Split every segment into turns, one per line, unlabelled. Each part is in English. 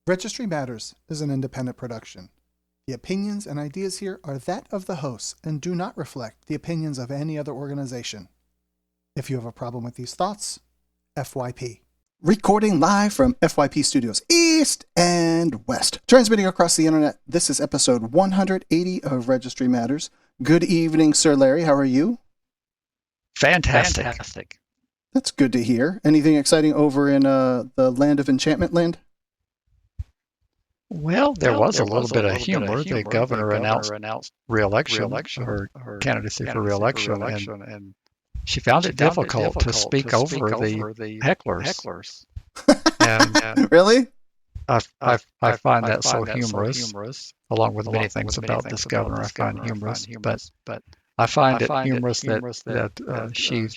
Registry Matters is an independent production. The opinions and ideas here are that of the hosts and do not reflect the opinions of any other organization. If you have a problem with these thoughts, FYP. Recording live from FYP Studios East and West. Transmitting across the internet, this is episode 180 of Registry Matters. Good evening, Sir Larry. How are you?
Fantastic.
That's good to hear. Anything exciting over in the land of enchantment land?
Well, there was a little bit of humor. The governor announced re-election or candidacy for re-election, and she found it difficult to speak over the hecklers. And
Really?
I find that so humorous, along with many things about this governor I find humorous. But I find it humorous that she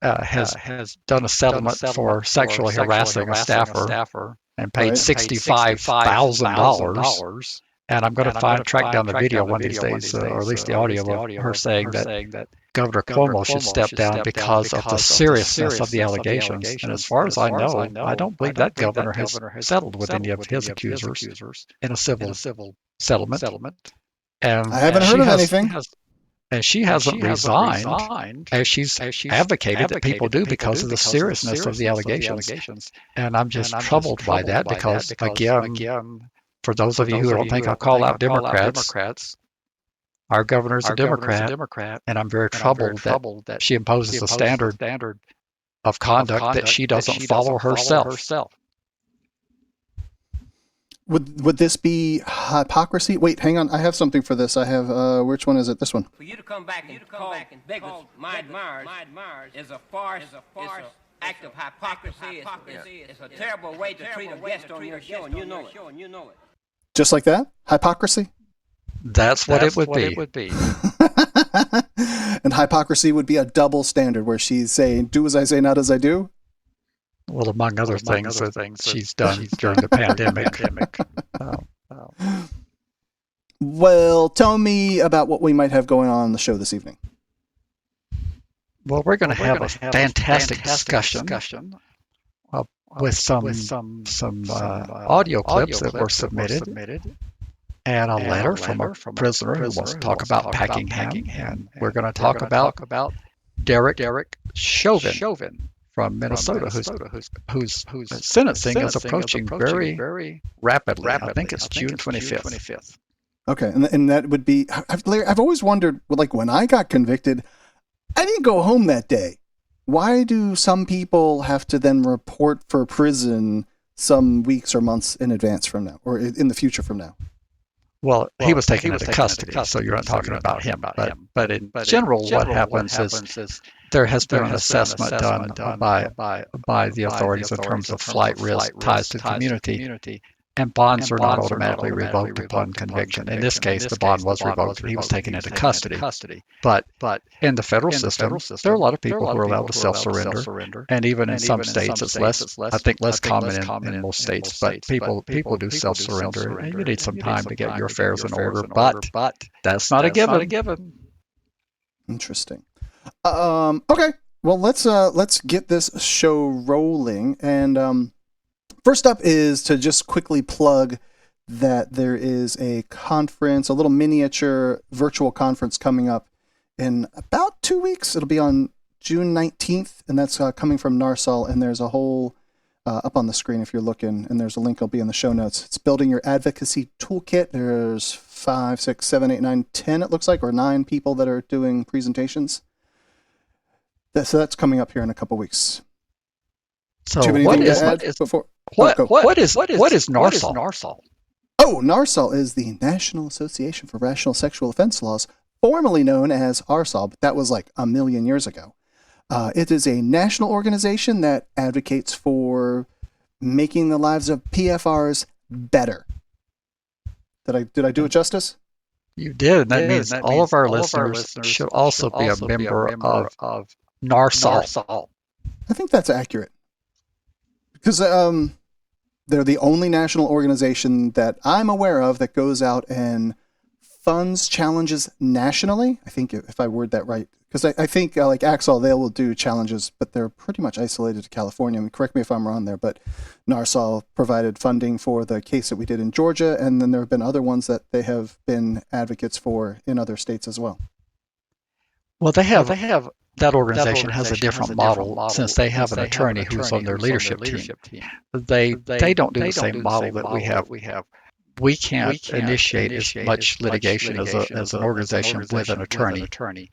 has done a settlement for sexually harassing a staffer and paid $65,000. And I'm going to track down the video one of these days, or at least the audio of her saying that Governor Cuomo should step down because of the seriousness of the allegations. And as far as I know, I don't believe that governor has settled with any of his accusers in a civil settlement. And
I haven't heard of anything.
And she hasn't resigned as she's advocated that people do because of the seriousness of the allegations. And I'm just troubled by that because, again, for those of you who don't think I'll call out Democrats, our governor's a Democrat, and I'm very troubled that she imposes a standard of conduct that she doesn't follow herself.
Would this be hypocrisy? Wait, hang on. I have something for this. I have, which one is it? This one.
For you to come back and call my admirers is a farce, is an act of hypocrisy. It's a terrible way to treat a guest on your show, and you know it.
Just like that? Hypocrisy?
That's what it would be.
And hypocrisy would be a double standard where she's saying, do as I say, not as I do?
Well, among other things that she's done during the pandemic.
Well, tell me about what we might have going on the show this evening.
Well, we're going to have a fantastic discussion with some audio clips that were submitted, and a letter from a prisoner who wants to talk about Packingham, and we're going to talk about Derek Chauvin from Minnesota, whose sentencing is approaching very rapidly. I think it's June 25th.
Okay, and that would be, I've always wondered, like when I got convicted, I didn't go home that day. Why do some people have to then report for prison some weeks or months in advance from now, or in the future from now?
Well, he was taken into custody, so you're not talking about him. But in general, what happens is there has been an assessment done by the authorities in terms of flight risk, ties to the community, and bonds are not automatically revoked upon conviction. In this case, the bond was revoked and he was taken into custody. But in the federal system, there are a lot of people who are allowed to self-surrender, and even in some states, it's less common in most states. But people do self-surrender, and you need some time to get your affairs in order. But that's not a given.
Interesting. Okay. Well, let's get this show rolling. And first up is to just quickly plug that there is a conference, a little miniature virtual conference coming up in about 2 weeks. It'll be on June 19th, and that's coming from NARSOL. And there's a whole up on the screen if you're looking, and there's a link. It'll be in the show notes. It's Building Your Advocacy Toolkit. There's 5, 6, 7, 8, 9, 10, it looks like, or 9 people that are doing presentations. So that's coming up here in a couple weeks.
So what is NARSOL?
Oh, NARSOL is the National Association for Rational Sexual Offense Laws, formerly known as RSOL, but that was like a million years ago. It is a national organization that advocates for making the lives of PFRs better. Did I do it justice?
You did. That means all of our listeners should also be a member of NARSOL.
I think that's accurate. Because they're the only national organization that I'm aware of that goes out and funds challenges nationally. I think if I word that right, because I think like Axel, they will do challenges, but they're pretty much isolated to California. I mean, correct me if I'm wrong there, but NARSOL provided funding for the case that we did in Georgia, and then there have been other ones that they have been advocates for in other states as well.
Well, they have that organization has a different model since they have an attorney who's on their leadership team. They don't do the same model that we have. We can't initiate as much litigation as an organization with an attorney.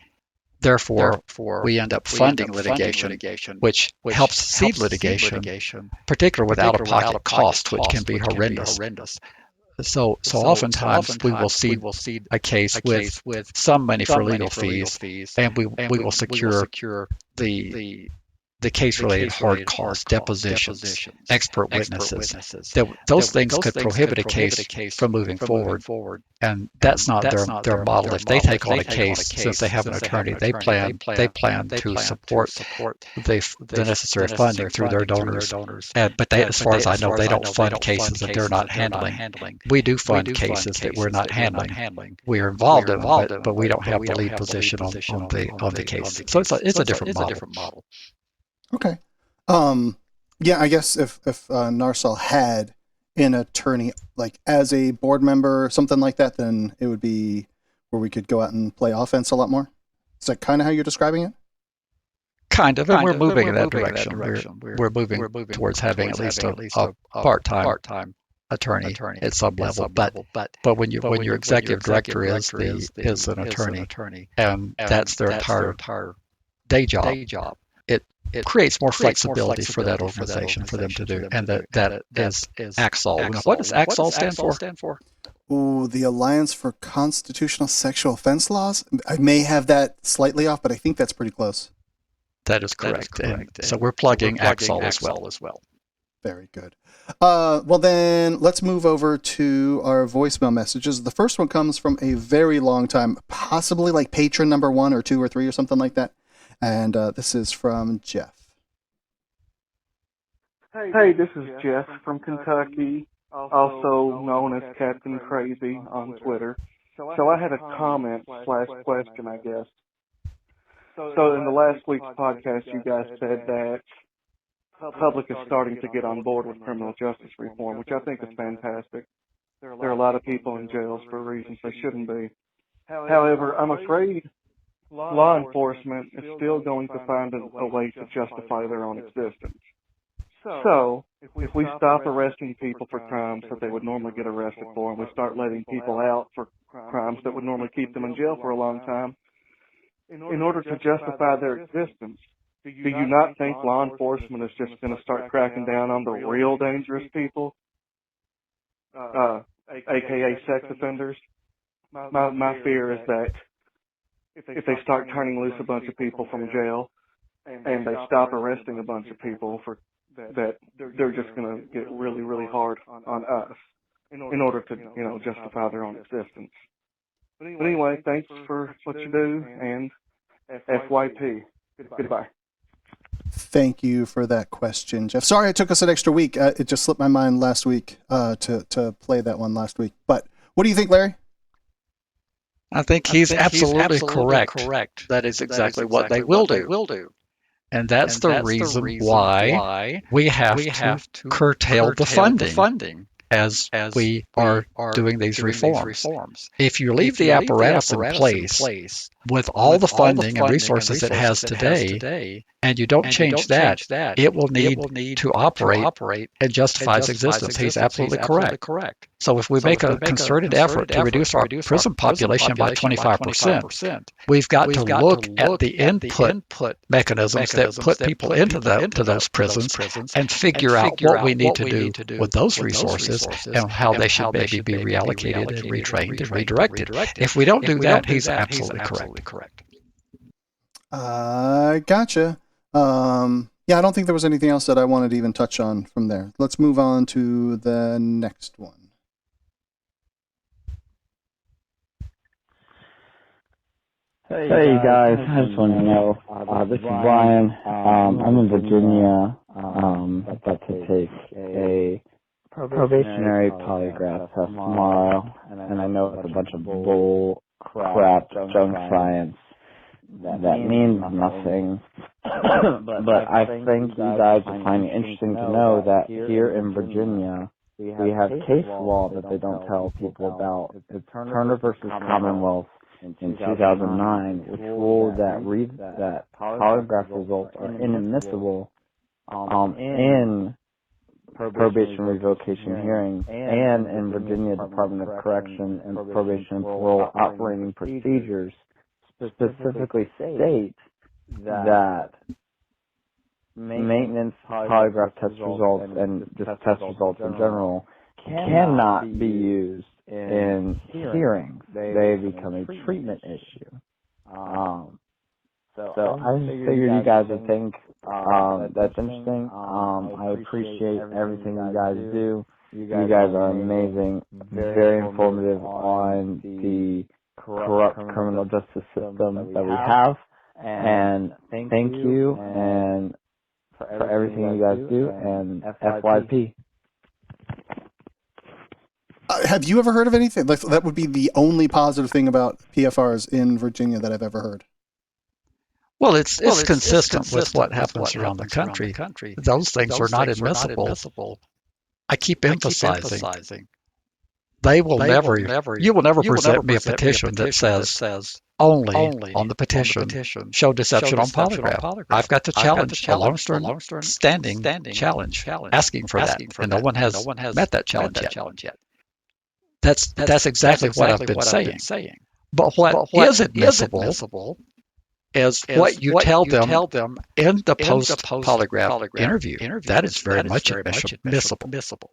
Therefore, we end up funding litigation, which helps seed litigation, particularly with out-of-pocket costs, which can be horrendous. So oftentimes we will seed a case with some money for legal fees, and we will secure the case-related hard costs, depositions, expert witnesses. Those things could prohibit a case from moving forward, and that's not their model. If they take on a case, since they have an attorney, they plan to support the necessary funding through their donors. But as far as I know, they don't fund cases that they're not handling. We do fund cases that we're not handling. We are involved in them, but we don't have the lead position on the case. So it's a different model.
Okay. Yeah, I guess if NARSOL had an attorney, like as a board member, something like that, then it would be where we could go out and play offense a lot more. Is that kind of how you're describing it?
Kind of, and we're moving in that direction. We're moving towards having at least a part-time attorney at some level. But when your executive director is an attorney, and that's their entire day job, it creates more flexibility for that organization for them to do, and that is AXOL. What does AXOL stand for?
Ooh, the Alliance for Constitutional Sexual Offense Laws. I may have that slightly off, but I think that's pretty close.
That is correct. And so we're plugging AXOL as well.
Very good. Well, then let's move over to our voicemail messages. The first one comes from a very long time, possibly like patron number 1 or 2 or 3 or something like that. And this is from Jeff.
Hey, this is Jeff from Kentucky, also known as Captain Crazy on Twitter. So I had a comment/question, I guess. So in the last week's podcast, you guys said that the public is starting to get on board with criminal justice reform, which I think is fantastic. There are a lot of people in jails for reasons they shouldn't be. However, I'm afraid law enforcement is still going to find a way to justify their own existence. So, if we stop arresting people for crimes that they would normally get arrested for, and we start letting people out for crimes that would normally keep them in jail for a long time, in order to justify their existence, do you not think law enforcement is just going to start cracking down on the real dangerous people, aka sex offenders? My fear is that if they start turning loose a bunch of people from jail and they stop arresting a bunch of people for that, they're just going to get really, really hard on us in order to, justify their own existence. But anyway, thanks for what you do, and FYP. Goodbye.
Thank you for that question, Jeff. Sorry it took us an extra week. It just slipped my mind last week to play that one last week. But what do you think, Larry?
I think he's absolutely correct. That is exactly what they will do. And that's the reason why we have to curtail the funding as we are doing these reforms. If you leave the apparatus in place with all the funding and resources it has today, and you don't change that, it will need to operate and justify its existence. He's absolutely correct. So if we make a concerted effort to reduce our prison population by 25%, we've got to look at the input mechanisms that put people into those prisons and figure out what we need to do with those resources and how they should maybe be reallocated and retrained and redirected. If we don't do that, he's absolutely correct.
Gotcha. Yeah, I don't think there was anything else that I wanted to even touch on from there. Let's move on to the next one.
Hey guys, I just want to know, this is Brian. I'm in Virginia, about to take a probationary polygraph test tomorrow, and and I know it's a bunch of bull crap, junk science that means nothing. But I think you guys will find it interesting to know that here in Virginia, we have case law that they don't tell people about. It's Turner versus Commonwealth in 2009, which ruled that polygraph results are inadmissible in probation revocation hearings and in Virginia Department of Correction and Probation and Parole operating procedures specifically state that maintenance polygraph test results and just test results in general cannot be used in hearings. They become a treatment issue. So I just figured you guys would think that's interesting. I appreciate everything you guys do. You guys are amazing, very informative on the corrupt criminal justice system that we have. And thank you and for everything you guys do, and FYP.
Have you ever heard of anything? That would be the only positive thing about PFRs in Virginia that I've ever heard.
Well, it's consistent with what happens around the country. Those things are not admissible. I keep emphasizing. You will never present me a petition that says only on the petition show deception on polygraph. I've got to challenge a long-standing challenge asking for that, and no one has met that challenge yet. That's exactly what I've been saying. But what is admissible is what you tell them in the post-polygraph interview. That is very much admissible.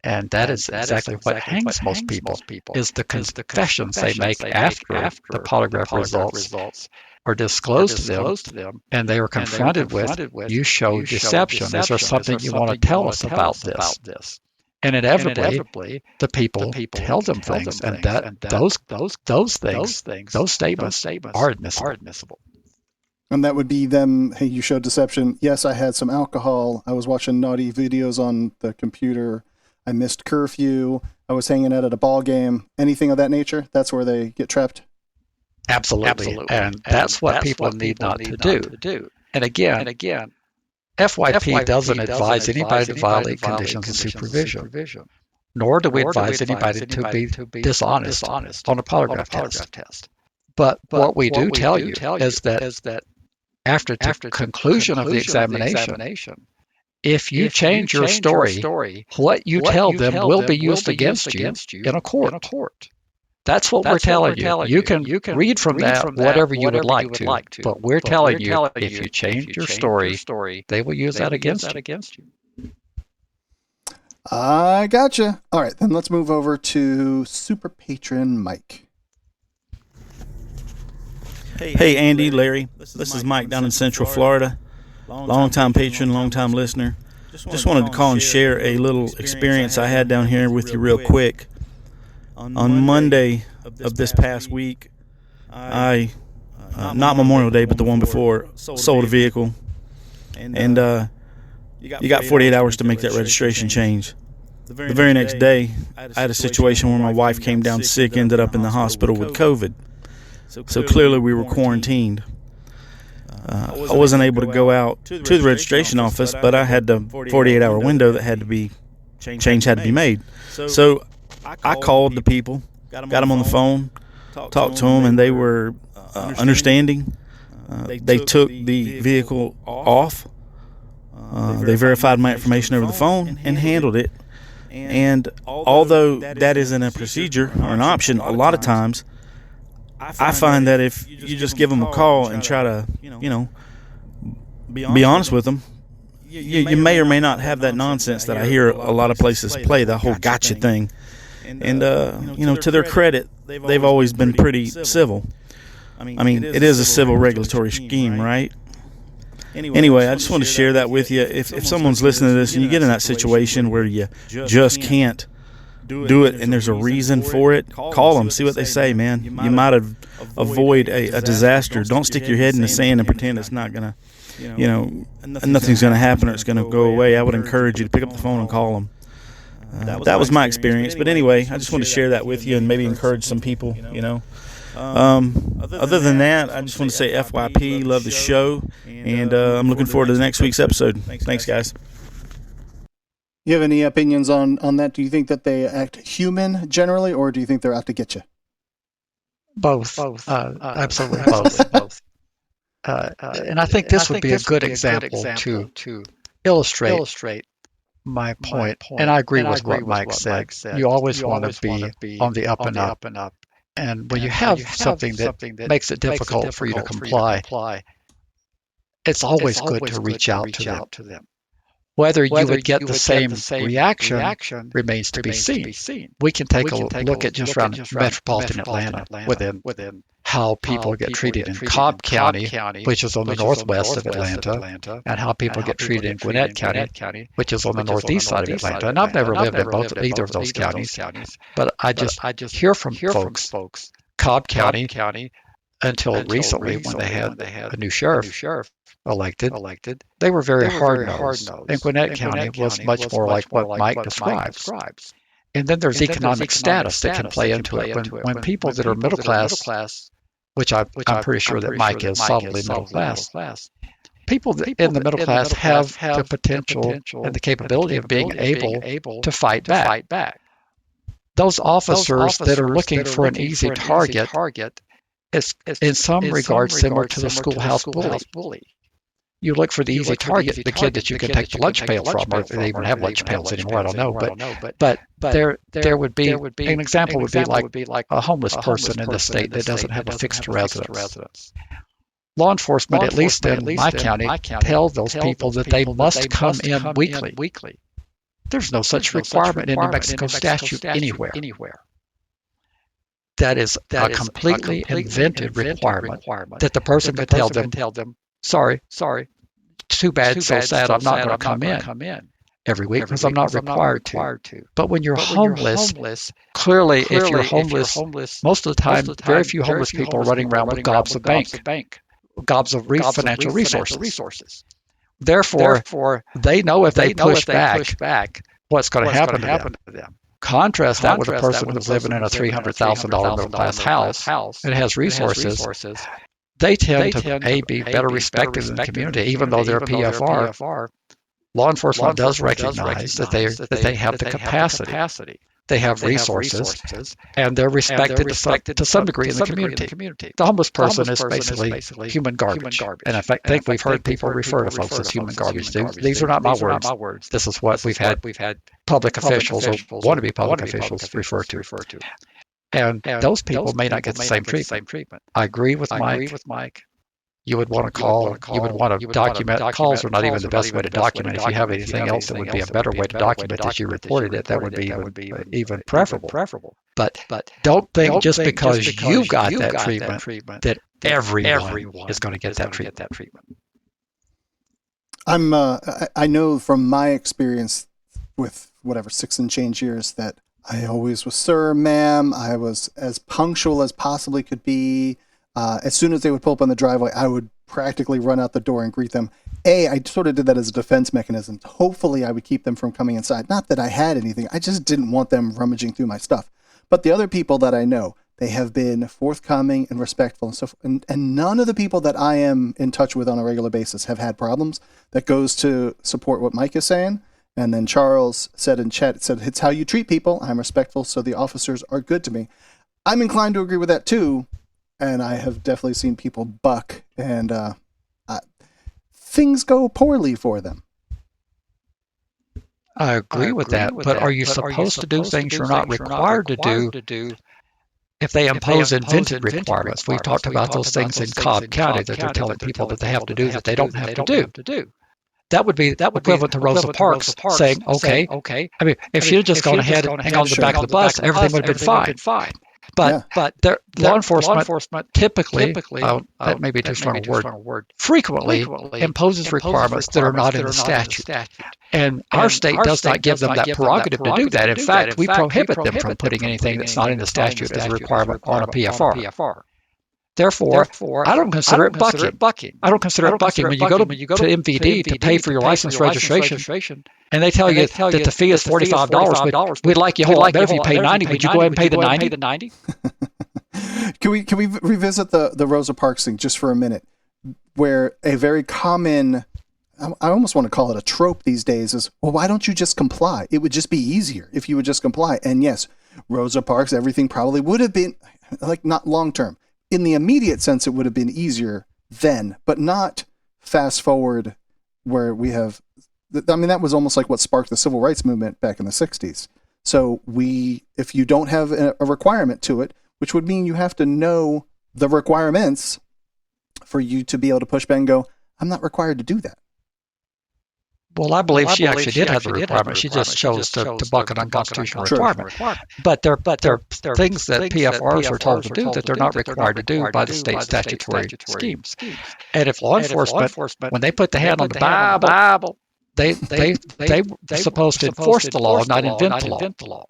And that is exactly what hangs most people, is the confessions they make after the polygraph results are disclosed to them, and they are confronted with, you show deception. Is there something you want to tell us about this? And inevitably, the people tell them things, and those statements are admissible.
And that would be them, hey, you showed deception. Yes, I had some alcohol. I was watching naughty videos on the computer. I missed curfew. I was hanging out at a ball game. Anything of that nature? That's where they get trapped?
Absolutely. And that's what people need not to do. And again, FYP doesn't advise anybody to violate conditions of supervision, nor do we advise anybody to be dishonest on a polygraph test. But what we do tell you is that after the conclusion of the examination, if you change your story, what you tell them will be used against you in a court. That's what we're telling you. You can read from that whatever you would like to, but we're telling you if you change your story, they will use that against you.
I gotcha. All right, then let's move over to Super Patron Mike.
Hey, Andy, Larry. This is Mike down in Central Florida. Long-time patron, long-time listener. Just wanted to call and share a little experience I had down here with you real quick. On Monday of this past week, I, not Memorial Day, but the one before, sold a vehicle. And you got 48 hours to make that registration change. The very next day, I had a situation where my wife came down sick, ended up in the hospital with COVID. So clearly we were quarantined. I wasn't able to go out to the registration office, but I had the 48-hour window that had to be made. So I called the people, got them on the phone, talked to them, and they were understanding. They took the vehicle off. They verified my information over the phone and handled it. And although that isn't a procedure or an option, a lot of times I find that if you just give them a call and try to, be honest with them, you may or may not have that nonsense that I hear a lot of places play, the whole gotcha thing. And, to their credit, they've always been pretty civil. I mean, it is a civil regulatory scheme, right? Anyway, I just want to share that with you. If someone's listening to this and you get in that situation where you just can't do it and there's a reason for it, call them, see what they say, man. You might avoid a disaster. Don't stick your head in the sand and pretend it's not going to, nothing's going to happen or it's going to go away. I would encourage you to pick up the phone and call them. That was my experience. But anyway, I just wanted to share that with you and maybe encourage some people, Other than that, I just want to say FYP, love the show, and I'm looking forward to the next week's episode. Thanks, guys.
You have any opinions on that? Do you think that they act human generally, or do you think they're out to get you?
Both. Absolutely both. And I think this would be a good example to illustrate my point. And I agree with what Mike said. You always want to be on the up and up. And when you have something that makes it difficult for you to comply, it's always good to reach out to them. Whether you would get the same reaction remains to be seen. We can take a look at just around metropolitan Atlanta within how people get treated in Cobb County, which is on the northwest of Atlanta, and how people get treated in Gwinnett County, which is on the northeast side of Atlanta. And I've never lived in either of those counties, but I just hear from folks, Cobb County, until recently when they had a new sheriff elected, they were very hard-nosed. And Gwinnett County was much more like what Mike describes. And then there's economic status that can play into it. When people that are middle class, which I'm pretty sure that Mike is solidly middle class, people in the middle class have the potential and the capability of being able to fight back. Those officers that are looking for an easy target is in some regards similar to the schoolhouse bully. You look for the easy target, the kid that you can take the lunch pail from, or they even have lunch pails anymore, I don't know. But there would be an example would be like a homeless person in the state that doesn't have a fixed residence. Law enforcement, at least in my county, tell those people that they must come in weekly. There's no such requirement in New Mexico statute anywhere. That is a completely invented requirement that the person can tell them, sorry, too bad, so sad, I'm not going to come in every week because I'm not required to. But when you're homeless, clearly if you're homeless, most of the time, very few homeless people are running around with gobs of financial resources. Therefore, they know if they push back, what's going to happen to them. Contrast that with a person who's living in a $300,000 middle-class house and has resources. They tend to be better respected in the community, even though they're a PFR. Law enforcement does recognize that they have the capacity. They have resources, and they're respected to some degree in the community. The homeless person is basically human garbage. And I think we've heard people refer to folks as human garbage. These are not my words. This is what we've had public officials or wannabe public officials refer to. And those people may not get the same treatment. I agree with Mike. You would want to call, you would want to document. Calls are not even the best way to document. If you have anything else that would be a better way to document that you reported it, that would be even preferable. But don't think just because you got that treatment that everyone is going to get that treatment.
I know from my experience with 6 and change years that I always was sir, ma'am. I was as punctual as possibly could be. As soon as they would pull up on the driveway, I would practically run out the door and greet them. I sort of did that as a defense mechanism. Hopefully, I would keep them from coming inside. Not that I had anything. I just didn't want them rummaging through my stuff. But the other people that I know, they have been forthcoming and respectful and so forth. And none of the people that I am in touch with on a regular basis have had problems. That goes to support what Mike is saying. And then Charles said in chat, it's how you treat people. I'm respectful, so the officers are good to me. I'm inclined to agree with that too. And I have definitely seen people buck, and things go poorly for them.
I agree with that, but are you supposed to do things you're not required to do if they impose invented requirements? We've talked about those things in Cobb County that they're telling people that they have to do that they don't have to do. That would be equivalent to Rosa Parks saying, okay. I mean, if she'd just gone ahead and hang on the back of the bus, everything would have been fine. But law enforcement typically, that may be too strong a word, frequently imposes requirements that are not in the statute. And our state does not give them that prerogative to do that. In fact, we prohibit them from putting anything that's not in the statute as a requirement on a PFR. Therefore, I don't consider it bucking. I don't consider it bucking when you go to MVD to pay for your license registration, and they tell you that the fee is $45, but we'd like you a whole lot better if you pay $90. Would you go ahead and pay the $90?
Can we revisit the Rosa Parks thing just for a minute, where a very common, I almost want to call it a trope these days, is, well, why don't you just comply? It would just be easier if you would just comply. And yes, Rosa Parks, everything probably would have been, like, not long term. In the immediate sense, it would have been easier then, but not fast forward where we have, I mean, that was almost like what sparked the civil rights movement back in the 60s. So if you don't have a requirement to it, which would mean you have to know the requirements for you to be able to push back and go, I'm not required to do that.
Well, I believe she actually did have the requirement. She just chose to buck an unconstitutional requirement. But there are things that PFRs are told to do that they're not required to do by the state statutory schemes. And if law enforcement, when they put the hand on the Bible, they're supposed to enforce the law, not invent the law.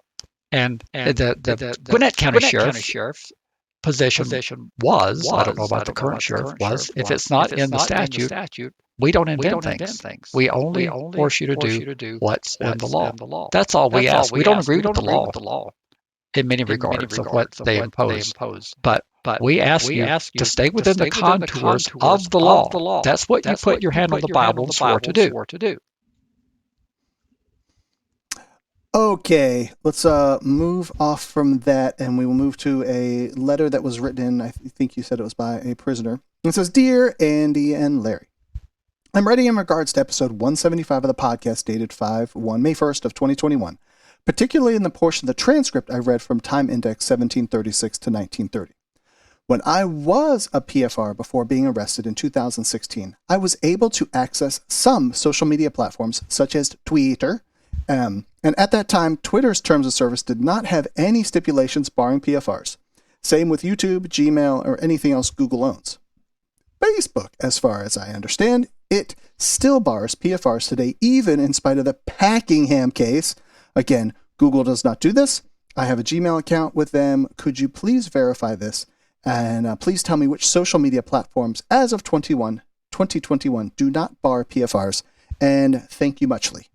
And the Gwinnett County Sheriff's position was, I don't know about the current sheriff, was, if it's not in the statute, we don't invent things. We only force you to do what's in the law. That's all we ask. We don't agree with the law in many regards of what they impose. But we ask you to stay within the contours of the law. That's what you put your hand on the Bible and swore to do.
Okay, let's move off from that, and we will move to a letter that was written in, I think you said it was by a prisoner. It says, Dear Andy and Larry, I'm writing in regards to episode 175 of the podcast dated May 1st of 2021, particularly in the portion of the transcript I read from time index 1736 to 1930. When I was a PFR before being arrested in 2016, I was able to access some social media platforms such as Twitter, and at that time, Twitter's terms of service did not have any stipulations barring PFRs. Same with YouTube, Gmail, or anything else Google owns. Facebook, as far as I understand, it still bars PFRs today, even in spite of the Packingham case. Again, Google does not do this. I have a Gmail account with them. Could you please verify this? And please tell me which social media platforms, as of 2021, do not bar PFRs. And thank you muchly.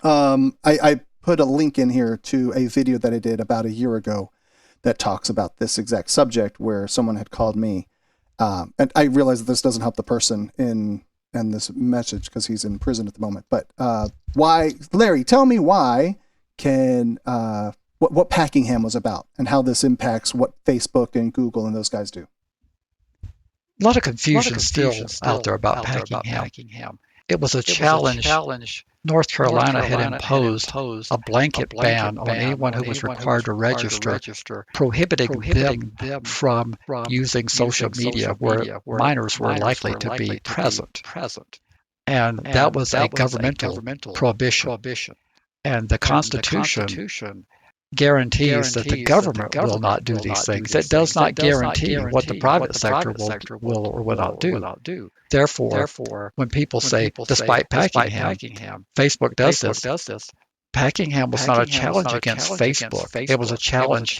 I put a link in here to a video that I did about a year ago that talks about this exact subject, where someone had called me. And I realize that this doesn't help the person in this message because he's in prison at the moment. But why, Larry, tell me why what Packingham was about and how this impacts what Facebook and Google and those guys do.
A lot of confusion still out there about Packingham. It was a challenge. North Carolina had imposed a blanket ban on anyone who was required to register, prohibiting them from using social media where minors were likely to be present. And that was a governmental prohibition. And the Constitution guarantees that the government will not do these things. It does not guarantee what the private sector will or will not do. Therefore, when people say, despite Packingham, Facebook does this, Packingham was not a challenge against Facebook. It was a challenge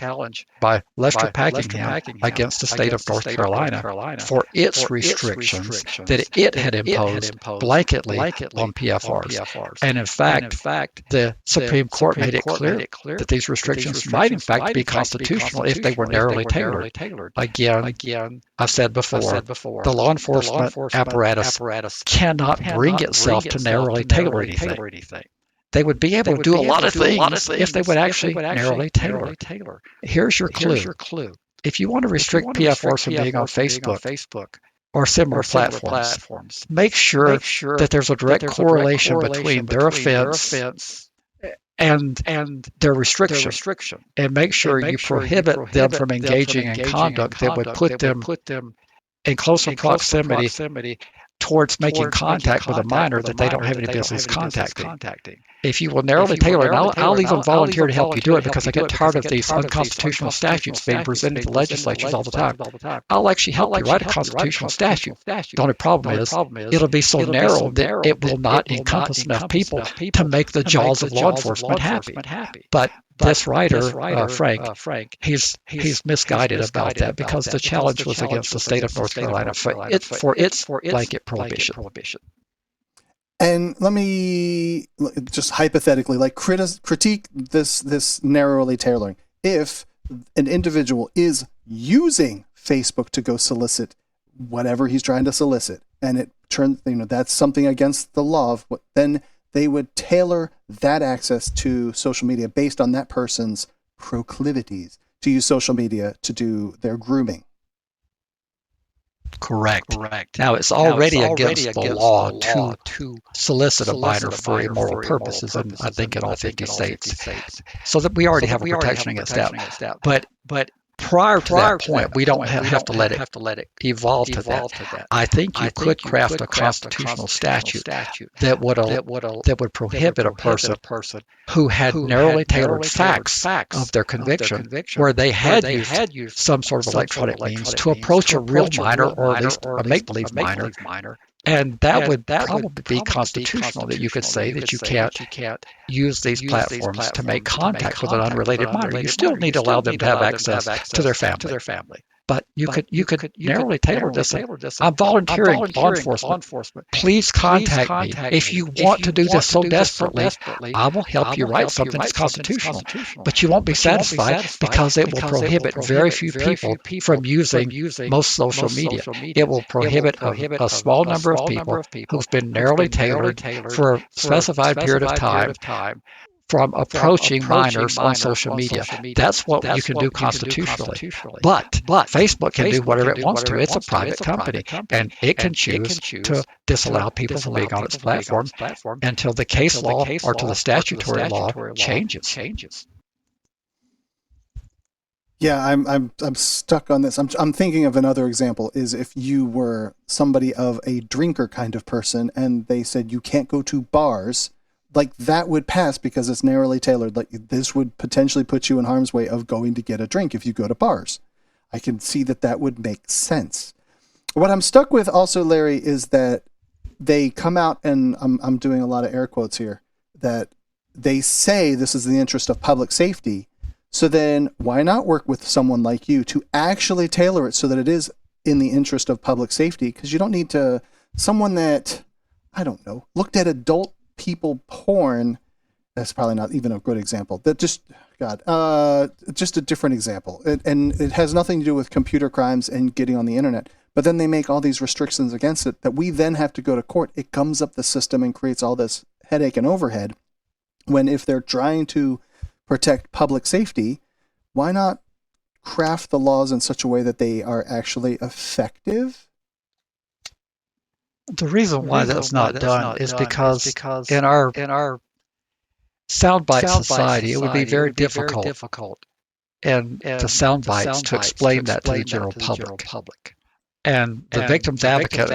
by Lester Packingham against the state of North Carolina for its restrictions that it had imposed blanketly on PFRs. And in fact, the Supreme Court made it clear that these restrictions might in fact be constitutional if they were narrowly tailored. Again, I've said before, the law enforcement apparatus cannot bring itself to narrowly tailor anything. They would be able to do a lot of things if they would actually narrowly tailor. Here's your clue. If you want to restrict PFRs from being on Facebook or similar platforms, make sure that there's a direct correlation between their offense and their restriction. And make sure you prohibit them from engaging in conduct that would put them in closer proximity towards making contact with a minor that they don't have any business contacting. If you will narrowly tailor, and I'll even volunteer to help you do it because I get tired of these unconstitutional statutes being presented to legislatures all the time. I'll actually help you write a constitutional statute. The only problem is it'll be so narrow that it will not encompass enough people to make the jaws of law enforcement happy. But this writer, Frank, he's misguided about that because the challenge was against the state of North Carolina for its blanket prohibition.
And let me just hypothetically, like, critique this narrowly tailoring. If an individual is using Facebook to go solicit whatever he's trying to solicit, and it turns, that's something against the law, then they would tailor that access to social media based on that person's proclivities to use social media to do their grooming.
Correct. Now, it's already against the law to solicit a minor for immoral purposes, and I think in all 50 states. So that we already have a protection against that. But prior to that point, we don't have to let it evolve to that. I think you could craft a constitutional statute that would prohibit a person who had narrowly tailored facts of their conviction, where they had used some sort of electronic means to approach a real minor, or at least a make-believe minor. And that would probably be constitutional, that you could say that you can't use these platforms to make contact with an unrelated minor. You still need to allow them to have access to their family. But you could narrowly tailor this. I'm volunteering law enforcement. Please contact me. If you want to do this so desperately, I will help you write something that's constitutional. But you won't be satisfied because it will prohibit very few people from using most social media. It will prohibit a small number of people who've been narrowly tailored for a specified period of time from approaching minors on social media. That's what you can do constitutionally. But Facebook can do whatever it wants to. It's a private company, and it can choose to disallow people from being on its platform until the case law or to the statutory law changes.
Yeah, I'm stuck on this. I'm thinking of another example, is if you were somebody of a drinker kind of person and they said you can't go to bars, like, that would pass because it's narrowly tailored. Like, this would potentially put you in harm's way of going to get a drink if you go to bars. I can see that would make sense. What I'm stuck with also, Larry, is that they come out, and I'm doing a lot of air quotes here, that they say this is in the interest of public safety. So then why not work with someone like you to actually tailor it so that it is in the interest of public safety? Because you don't need someone that, I don't know, looked at adult people porn. That's probably not even a good example. That just a different example. And it has nothing to do with computer crimes and getting on the internet. But then they make all these restrictions against it that we then have to go to court. It gums up the system and creates all this headache and overhead. When if they're trying to protect public safety, why not craft the laws in such a way that they are actually effective?
The reason why that's not done is because in our soundbite society, it would be very difficult and to soundbites to explain that to the general public. And the victim's advocate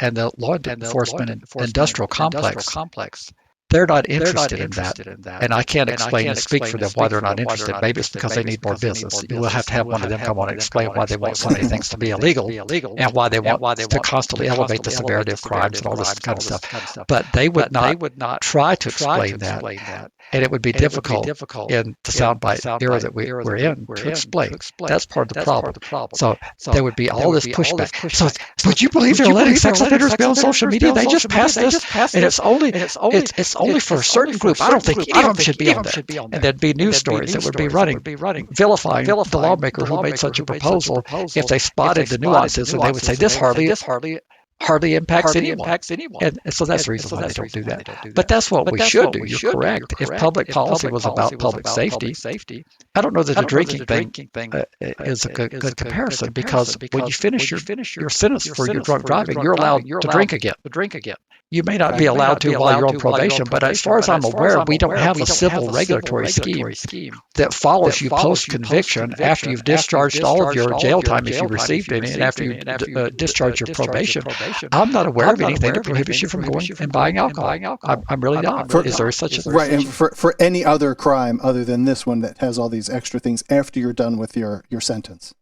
and the law enforcement industrial complex, they're not interested in that. And I can't explain and speak for them why they're not interested. Maybe it's because they need more business. You will have to have one of them come on and explain why they want so many things to be illegal and why they want to constantly elevate the severity of crimes and all this kind of stuff. But they would not try to explain that. And it would be difficult in the soundbite era that we're in to explain. That's part of the problem. So there would be all this pushback. So would you believe they're letting sex offenders be on social media? They just passed this, and it's only for a certain group. I don't think any of them should be on there. And there'd be news stories that would be running, vilifying the lawmaker who made such a proposal if they spotted the nuances, and they would say this hardly impacts anyone. And so that's the reason why they don't do that. But that's what we should do. You're correct. If public policy was about public safety, I don't know that the drinking thing is a good comparison, because when you finish your sentence for your drunk driving, you're allowed to drink again. You may not be allowed to while you're on probation, but as far as I'm aware, we don't have a civil regulatory scheme that follows you post-conviction after you've discharged all of your jail time, if you received any, and after you discharge your probation. I'm not aware of anything that prohibits you from going and buying alcohol. I'm really not. Is there such a thing?
Right, and for any other crime other than this one that has all these extra things after you're done with your sentence?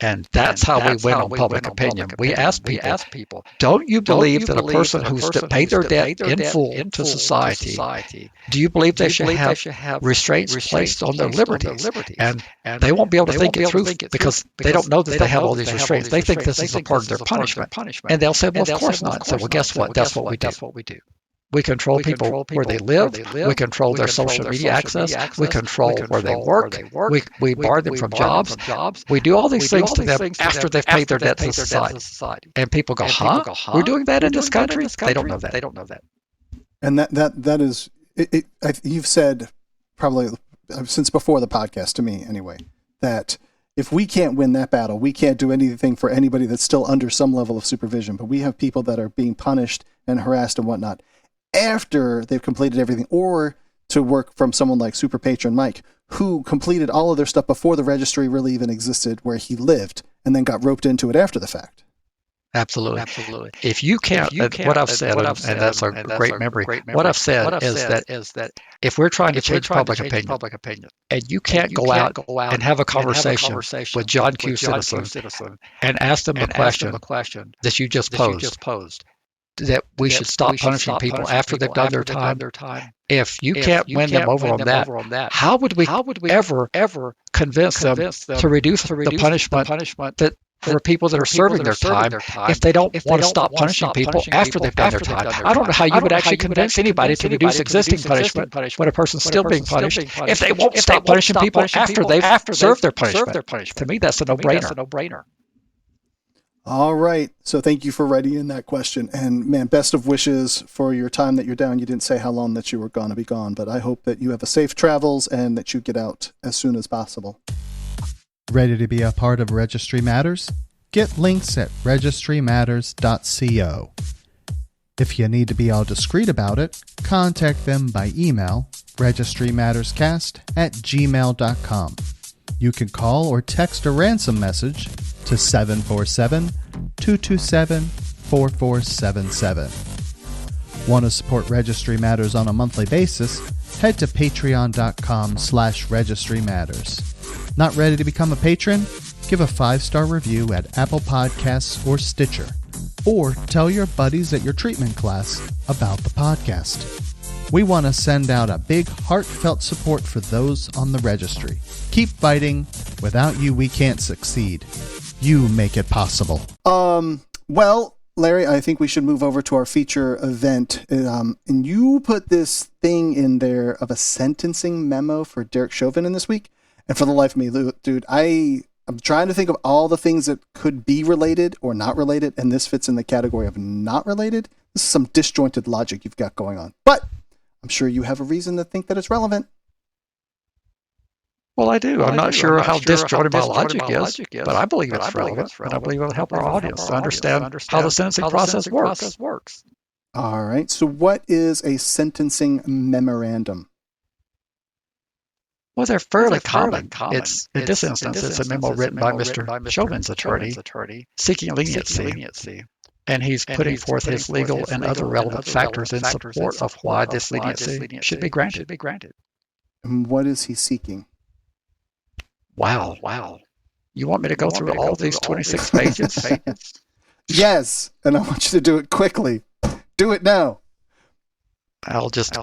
And that's how we win on public opinion. We ask people, don't you believe that a person who's paid their debt in full to society, do you believe they should have restraints placed on their liberties? And they won't be able to think it through because they don't know that they have all these restraints. They think this is a part of their punishment. And they'll say, well, of course not. So, well, guess what? That's what we do. We control people where they live. We control their social media access. We control where they work. We bar them from jobs. We do all these things to them after they've paid their debt to society. And people go, huh? We're doing that in this country? They don't know that.
And that is, you've said probably since before the podcast to me anyway, that if we can't win that battle, we can't do anything for anybody that's still under some level of supervision. But we have people that are being punished and harassed and whatnot after they've completed everything, or to work from someone like Super Patron Mike, who completed all of their stuff before the registry really even existed where he lived, and then got roped into it after the fact.
Absolutely. If you can't, what I've said, and that's a great memory, what I've said is that if we're trying to change public opinion, and you can't go out and have a conversation with John Q. Citizen and ask them a question that you just posed, that we should stop punishing people after they've done their time. If you can't win them over on that, how would we ever convince them to reduce the punishment that for people that are serving their time if they don't want to stop punishing people after they've done their time? I don't know how you would actually convince anybody to reduce existing punishment when a person's still being punished if they won't stop punishing people after they've served their punishment. To me, that's a no-brainer.
All right. So thank you for writing in that question. And man, best of wishes for your time that you're down. You didn't say how long that you were going to be gone, but I hope that you have a safe travels and that you get out as soon as possible.
Ready to be a part of Registry Matters? Get links at registrymatters.co. If you need to be all discreet about it, contact them by email, registrymatterscast@gmail.com. You can call or text a ransom message to 747-227-4477. Want to support Registry Matters on a monthly basis? Head to patreon.com/registrymatters. Not ready to become a patron? Give a 5-star review at Apple Podcasts or Stitcher. Or tell your buddies at your treatment class about the podcast. We want to send out a big heartfelt support for those on the registry. Keep fighting. Without you, we can't succeed. You make it possible.
Well, Larry, I think we should move over to our feature event. And you put this thing in there of a sentencing memo for Derek Chauvin in this week. And for the life of me, dude, I'm trying to think of all the things that could be related or not related, and this fits in the category of not related. This is some disjointed logic you've got going on. But I'm sure you have a reason to think that it's relevant.
Well, I do. I'm not sure how disjointed my logic is, but I believe it's relevant, and I believe it'll help our audience to understand how the sentencing process works.
All right. So what is a sentencing memorandum?
Well, they're fairly common. It's, in this instance, it's a memo written by Mr. Chauvin's attorney seeking leniency. And he's putting forth his legal and other relevant factors in support of why this leniency should be granted.
And what is he seeking?
Wow. You want me to go through all these 26 pages?
Yes, and I want you to do it quickly. Do it now.
I'll just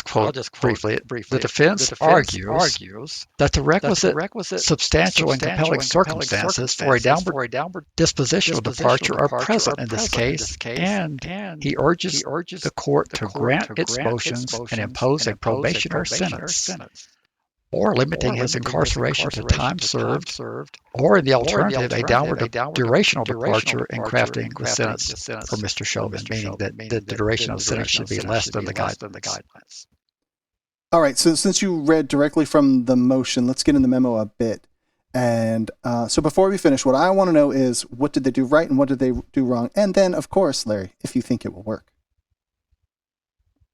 quote briefly. The defense argues that the requisite substantial and compelling circumstances for a downward dispositional departure are present in this case, and he urges the court to grant its motions and impose a probationary sentence, or limiting his incarceration to time served, or in the alternative, a downward durational departure in crafting the sentence for Mr. Chauvin, meaning that the duration of the sentence should be less than the guidelines.
All right, so since you read directly from the motion, let's get in the memo a bit. And so before we finish, what I want to know is, what did they do right and what did they do wrong? And then, of course, Larry, if you think it will work.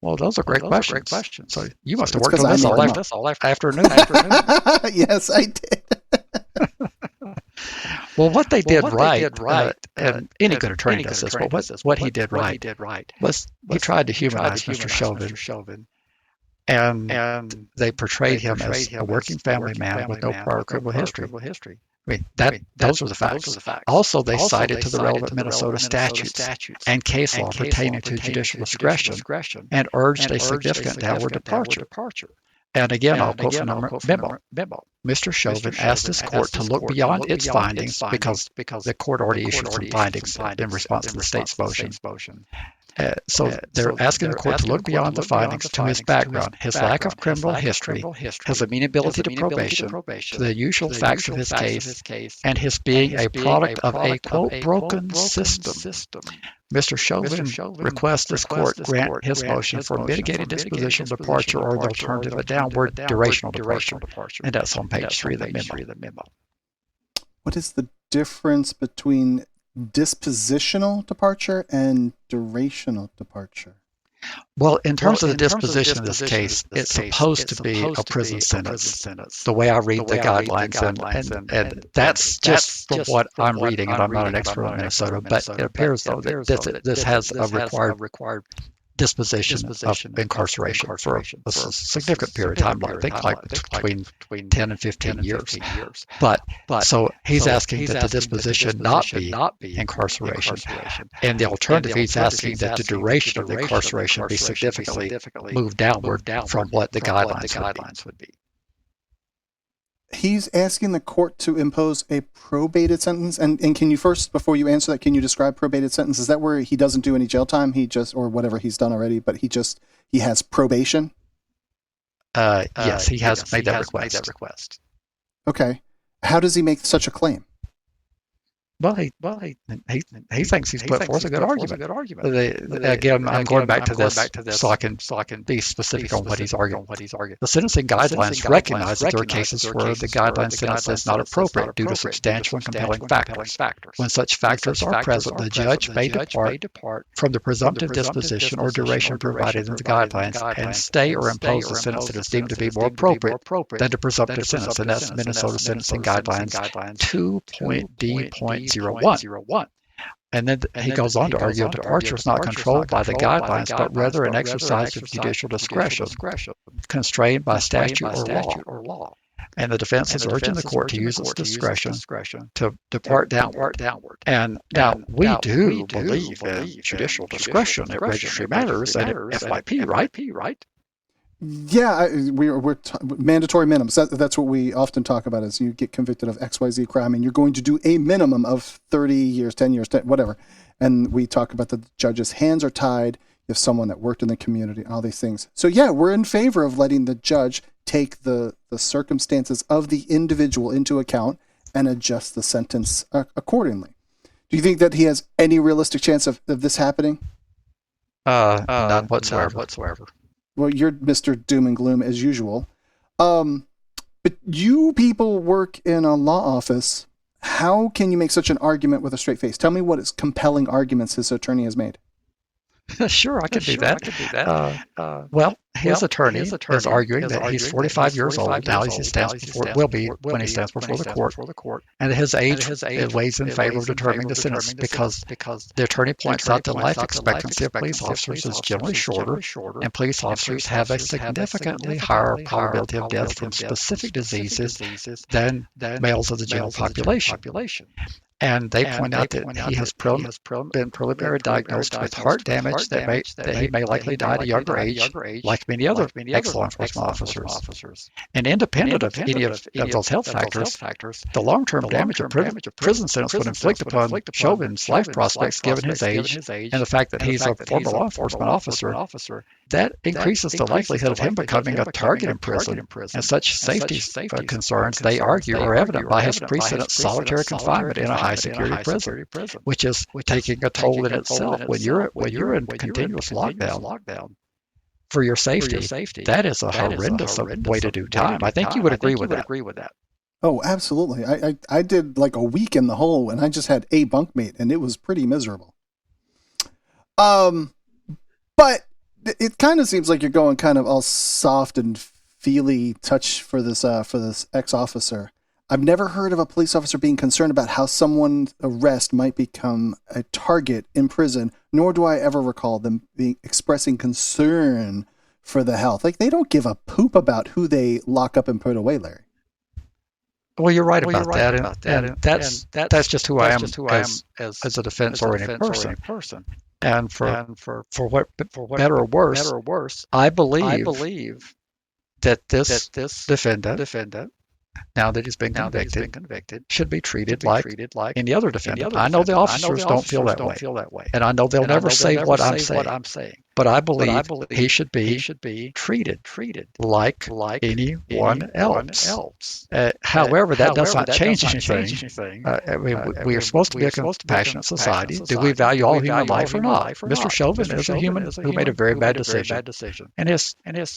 Well, those are great questions. So you must have worked on this all afternoon.
Yes, I did.
Well, what they did right, and any good attorney does this, but what he did right was he tried to humanize Mr. Chauvin, and they portrayed him as a working family man with no prior criminal history. those are the facts. Also, they cited to the relevant Minnesota statutes and case law pertaining to judicial discretion and urged a significant downward departure. And again, I'll quote from the memo. Mr. Chauvin asked his court to look beyond its findings because the court already issued some findings in response to the state's motion. So they're asking the court to look beyond the findings to his background, his lack of criminal history, his amenability to probation, to the usual facts of his case, and his being a product of a, quote, broken system. Mr. Chauvin requests this court grant his motion for mitigating dispositional departure or the alternative, a downward durational departure. And that's on page 3 of the memo.
What is the difference between dispositional departure and durational departure?
Well, in terms of the disposition of this case, it's supposed to be a prison sentence. The way I read the guidelines, and that's just from what I'm reading, and I'm not an expert on Minnesota, but it appears, though, that this has a required disposition of incarceration for a significant period of time, I think like between 10 and 15 years. But so he's asking that the disposition not be incarceration. And the alternative, he's asking that the duration of the incarceration be significantly moved downward from what the guidelines would be.
He's asking the court to impose a probated sentence. And can you first, before you answer that, can you describe probated sentence? Is that where he doesn't do any jail time? He just, or whatever he's done already, but he has probation?
Yes, he has made that request.
Okay. How does he make such a claim?
Well, he thinks he's put forth a good argument. Again, I'm going back to this so I can be specific on what he's arguing. The sentencing guidelines recognize that there are cases where the guideline sentence is not appropriate due to substantial and compelling factors. When such factors are present, the judge may depart from the presumptive disposition or duration provided in the guidelines and stay or impose a sentence that is deemed to be more appropriate than the presumptive sentence, and that's Minnesota Sentencing Guidelines 2.D.01. And then he goes on to argue departure is not controlled by the guidelines, but rather an exercise of judicial discretion, constrained by statute or law. And the defense is urging the court to use its discretion to depart downward. And now we do believe in judicial discretion at registry matters and at FYP, right?
Yeah, we're mandatory minimums. That's what we often talk about is you get convicted of XYZ crime and you're going to do a minimum of 30 years, 10 years, whatever. And we talk about the judge's hands are tied. You have someone that worked in the community and all these things. So yeah, we're in favor of letting the judge take the circumstances of the individual into account and adjust the sentence accordingly. Do you think that he has any realistic chance of this happening?
None whatsoever.
Well, you're Mr. Doom and Gloom as usual. But you people work in a law office. How can you make such an argument with a straight face? Tell me what compelling arguments his attorney has made.
Sure, I can do that. Well, his attorney is arguing that he's 45 years old now. Will be when he stands before the court, and his age weighs in favor of determining the sentence because the attorney points out that life expectancy of police officers is generally shorter, and police officers have a significantly higher probability of death from specific diseases than males of the general population. And they point out that he has been preliminarily diagnosed with heart damage that he may likely die at a younger age, like many other ex-law enforcement officers. And independent of any of those health factors, the long-term damage a prison sentence would inflict upon Chauvin's life prospects given his age and the fact that he's a former law enforcement officer, that increases the likelihood of him becoming a target in prison. And such safety concerns, they argue, are evident by his pre-sentence solitary confinement in a high-security prison, which is taking a toll in itself. When you're in continuous lockdown for your safety, that is a horrendous way to do time. I think you would agree with that.
Oh, absolutely. I did like a week in the hole, and I just had a bunkmate, and it was pretty miserable. But it kind of seems like you're going kind of all soft and feely touch for this ex-officer. I've never heard of a police officer being concerned about how someone's arrest might become a target in prison, nor do I ever recall them expressing concern for the health. Like, they don't give a poop about who they lock up and put away, Larry.
Well, you're right about that, and that's just who I am as a defense-oriented person. And for what better or worse, I believe that this defendant, now that he's been convicted, should be treated like any other defendant. I know the officers don't feel that way, and I know they'll never say what I'm saying. But I believe he should be treated like anyone else. However, that does not change anything. I mean, we are supposed to be a compassionate society. Do we value all human life or not? Mr. Chauvin is a human who made a very bad decision, and his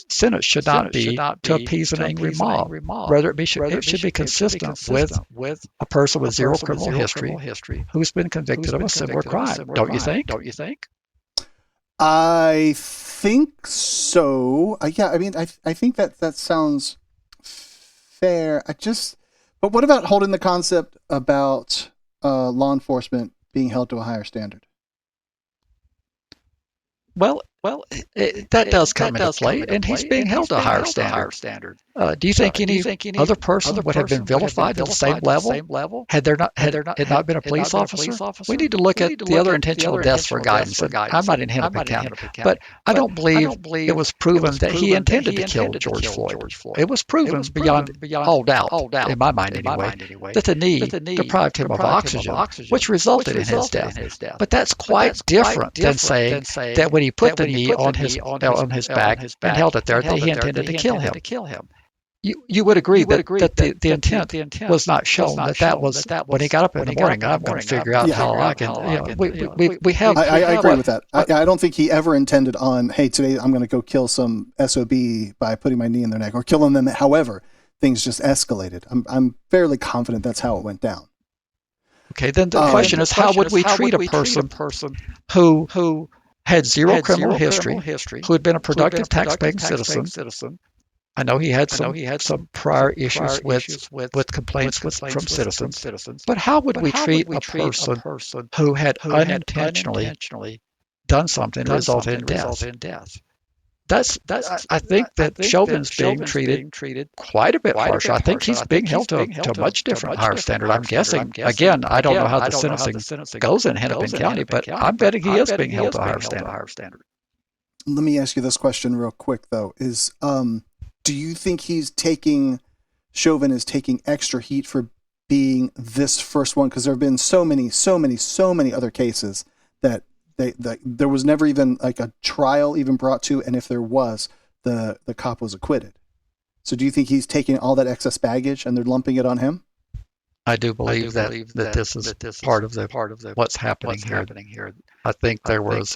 sentence should not be to appease an angry mob. Rather, it should be consistent with a person with zero criminal history who's been convicted of a similar crime. Don't you think?
I think so. Yeah, I mean, I think that sounds fair. But what about holding the concept about law enforcement being held to a higher standard?
Well, that does come into play, and he's being held to a higher standard. Do you think any other person would have been vilified at the same level had it not been a police officer? We need to look at the other intentional deaths for guidance. I'm not in Hennepin County, but I don't believe it was proven that he intended to kill George Floyd. It was proven beyond all doubt, in my mind anyway, that the knee deprived him of oxygen, which resulted in his death. But that's quite different than saying that when he put the knee on his back and held it there, that he intended to kill him. You would agree that the intent was not shown. That was when he got up in the morning. I'm going to figure out how I can. We have.
I agree with that. I don't think he ever intended on, hey, today I'm going to go kill some SOB by putting my knee in their neck or killing them. However, things just escalated. I'm fairly confident that's how it went down.
Okay, then the question is, how would we treat a person who had zero criminal history, who had been a productive tax-paying citizen? I know he had some prior issues with complaints from citizens. But how would we treat a person who had unintentionally done something that resulted in death? I think that Chauvin's being treated quite a bit harsher. I think he's being held to a much different higher standard. I'm guessing. Again, I don't know how the sentencing goes in Hennepin County, but I'm betting he is being held to a higher standard.
Let me ask you this question real quick, though. Do you think Chauvin is taking extra heat for being this first one? Because there have been so many other cases that there was never even like a trial even brought to, and if there was, the cop was acquitted. So do you think he's taking all that excess baggage and they're lumping it on him?
I do believe that this is part of the what's happening here. I think there was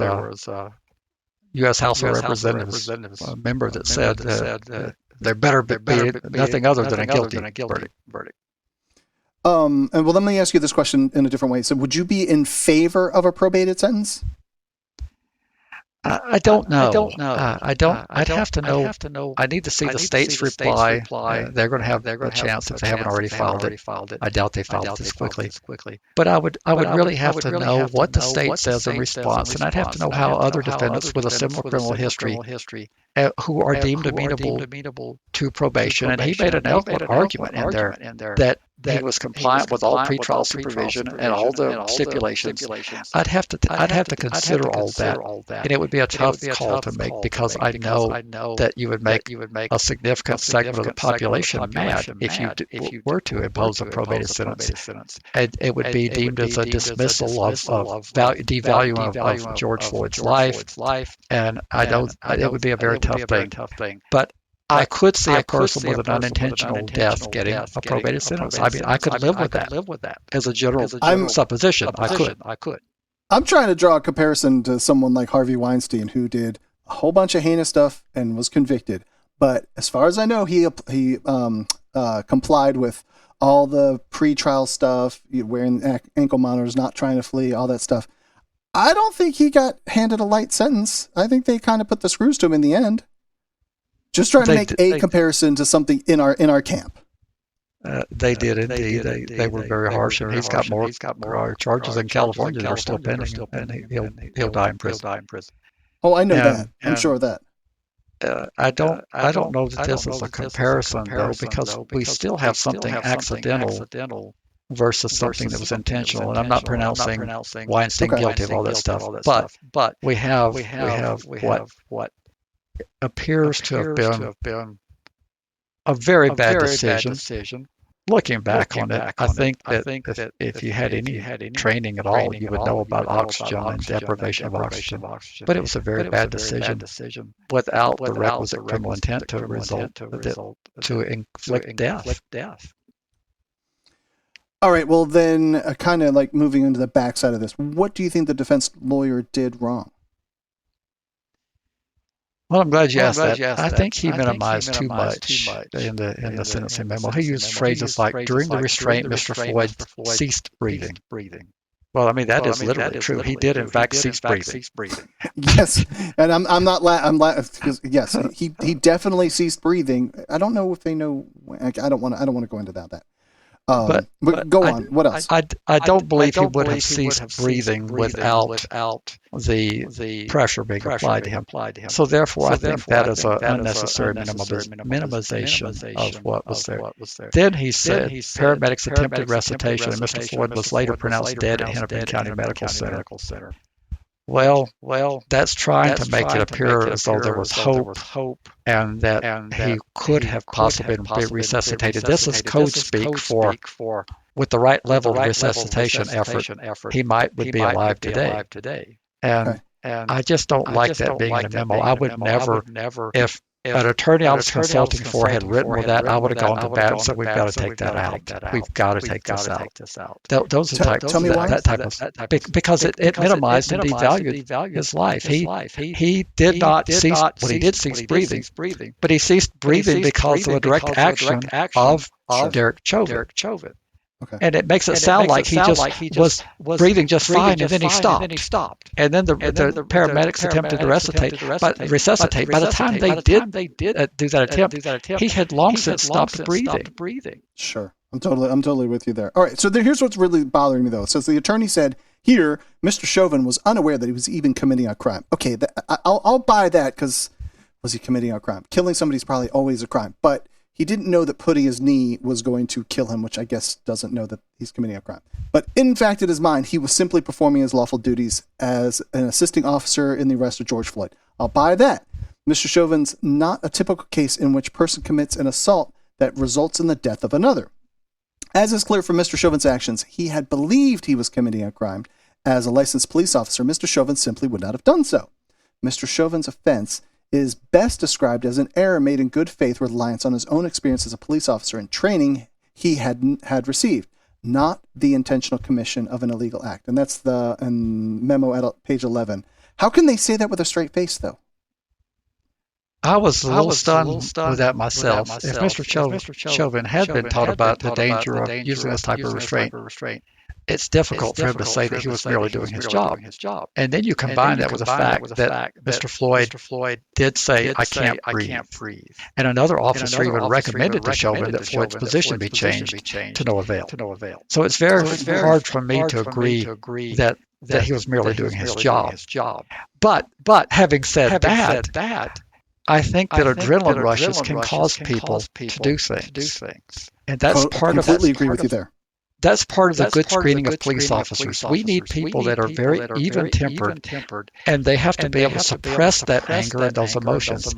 U.S. House of Representatives member that said there better be nothing other than a guilty verdict.
And well, let me ask you this question in a different way. So, would you be in favor of a probated sentence?
I don't know. I'd have to know. I need to see the state's reply. They're going to have a chance if they haven't already filed it. I doubt they filed this quickly. But I would really have to know what the state says in response, and I'd have to know how other defendants with a similar criminal history who are deemed amenable to probation, and he made an eloquent argument in there that he was compliant with all pretrial supervision and all the stipulations. I'd have to consider all that, and it would be a tough call to make because I know that you would make a significant segment of the population mad if you were to impose a probated sentence. And it would be deemed as a dismissal of devaluing of George Floyd's life, and I know it would be a very tough thing. But I could see a person with an unintentional death getting a probated sentence. I mean, I could live with that as a general supposition. I could.
I'm trying to draw a comparison to someone like Harvey Weinstein, who did a whole bunch of heinous stuff and was convicted. But as far as I know, he complied with all the pretrial stuff, wearing ankle monitors, not trying to flee, all that stuff. I don't think he got handed a light sentence. I think they kind of put the screws to him in the end. Just trying to make a comparison to something in our camp.
They did indeed. They were very harsh, and he's got more charges in California that are still pending, and he'll die in prison.
Oh, I know that. I'm sure of that.
I don't know that this is a comparison though, because we still have something accidental versus something that was intentional. And I'm not pronouncing Weinstein guilty of all that stuff, but we have what appears to have been a very bad decision. Looking back on it, I think that if you had any training at all, you would know about oxygen and deprivation of oxygen. But it was a very bad decision without the requisite criminal intent to inflict death.
All right, well then, kind of like moving into the backside of this, what do you think the defense lawyer did wrong?
Well, I'm glad you asked that. I think he minimized too much in the sentencing memo. He used phrases like, during the restraint, Mr. Floyd ceased breathing. Well, I mean, that is literally true. He did, in fact, cease breathing.
Yes, and I'm not because yes, he definitely ceased breathing. I don't know if they know. I don't want to go into that. But go on. What else?
I don't believe he would have ceased breathing without the pressure being applied to him. So therefore, I think that is an unnecessary minimization of what was there. Then he said, paramedics attempted resuscitation, and Mr. Floyd was later pronounced dead at Hennepin County Medical Center. Well, that's trying to make it appear as though there was hope and that he could have possibly been resuscitated. This is code speak for, with the right level of resuscitation effort, he would be alive today. And I just don't like that being in a memo. I would never, if an attorney I was consulting for had written with that, I would have gone to bat and said, we've got to take that out. We've got to take this out. Those are that type of, because it minimized and devalued his life. He did not cease, well, he did cease breathing, but he ceased breathing because of a direct action of Derek Chauvin.
Okay.
And it makes it sound like he just was breathing just fine, and then he stopped. And then the paramedics attempted to resuscitate. By the time they did do that attempt, he had long since stopped breathing.
Sure, I'm totally with you there. All right, so here's what's really bothering me though. It says the attorney said here, Mr. Chauvin was unaware that he was even committing a crime. Okay, I'll buy that, because was he committing a crime? Killing somebody is probably always a crime, but he didn't know that putting his knee was going to kill him, which I guess doesn't know that he's committing a crime. But in fact, in his mind, he was simply performing his lawful duties as an assisting officer in the arrest of George Floyd. I'll buy that. Mr. Chauvin's not a typical case in which a person commits an assault that results in the death of another. As is clear from Mr. Chauvin's actions, he had believed he was committing a crime. As a licensed police officer, Mr. Chauvin simply would not have done so. Mr. Chauvin's offense is best described as an error made in good faith reliance on his own experience as a police officer and training he had received, not the intentional commission of an illegal act. And that's the memo at page 11. How can they say that with a straight face, though?
I was a little stunned with that myself. If Mr. Chauvin had been taught about the danger of using this type of restraint, it's difficult for him to say that he was merely doing his job. And then you combine that with the fact that Mr. Floyd did say, I can't breathe. And another officer even recommended to Chauvin that Floyd's position be changed to no avail. So it's very hard for me to agree that he was merely doing his job. But having said that, I think that adrenaline rushes can cause people to do things. And that's part of it.
Completely agree with you there.
That's part of the good screening of police officers. We need people that are very even-tempered, and they have to be able to suppress that anger and those emotions.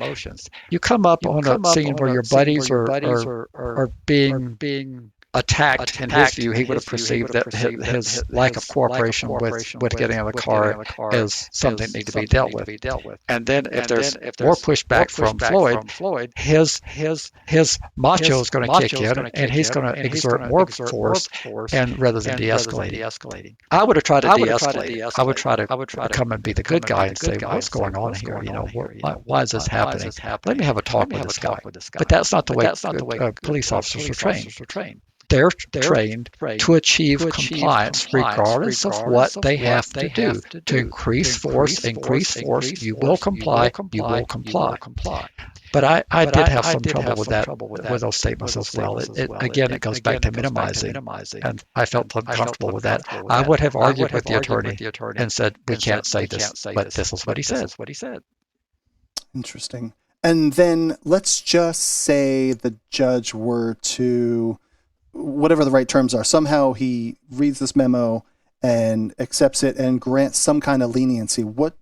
You come up on a scene where your buddies are being attacked. In his view, he would have perceived that his lack of cooperation with getting in the car is something that needs to be dealt with. And then if there's more pushback from Floyd, his macho is going to kick in, and he's going to exert more force, and rather than de-escalating. I would have tried to de-escalate. I would try to come and be the good guy and say, what's going on here? Why is this happening? Let me have a talk with this guy. But that's not the way police officers are trained. They're trained to achieve compliance regardless of what they have to do. To increase force, you will comply. But I did have some trouble with that, with those statements as well. It goes back to minimizing, and I felt uncomfortable with that. I would have argued with the attorney and said, we can't say this, but this is what he said.
Interesting. And then let's just say the judge were to, whatever the right terms are, somehow he reads this memo and accepts it and grants some kind of leniency. What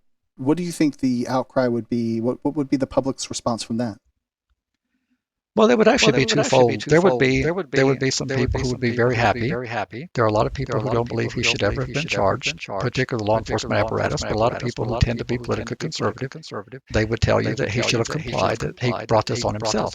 do you think the outcry would be? What would be the public's response from that?
Well, it would actually be twofold. There would be some people who would be very happy. There are a lot of people who don't believe he should ever have been charged, particularly the law enforcement apparatus, but a lot of people who tend to be politically conservative. They would tell you that he should have complied, that he brought this on himself.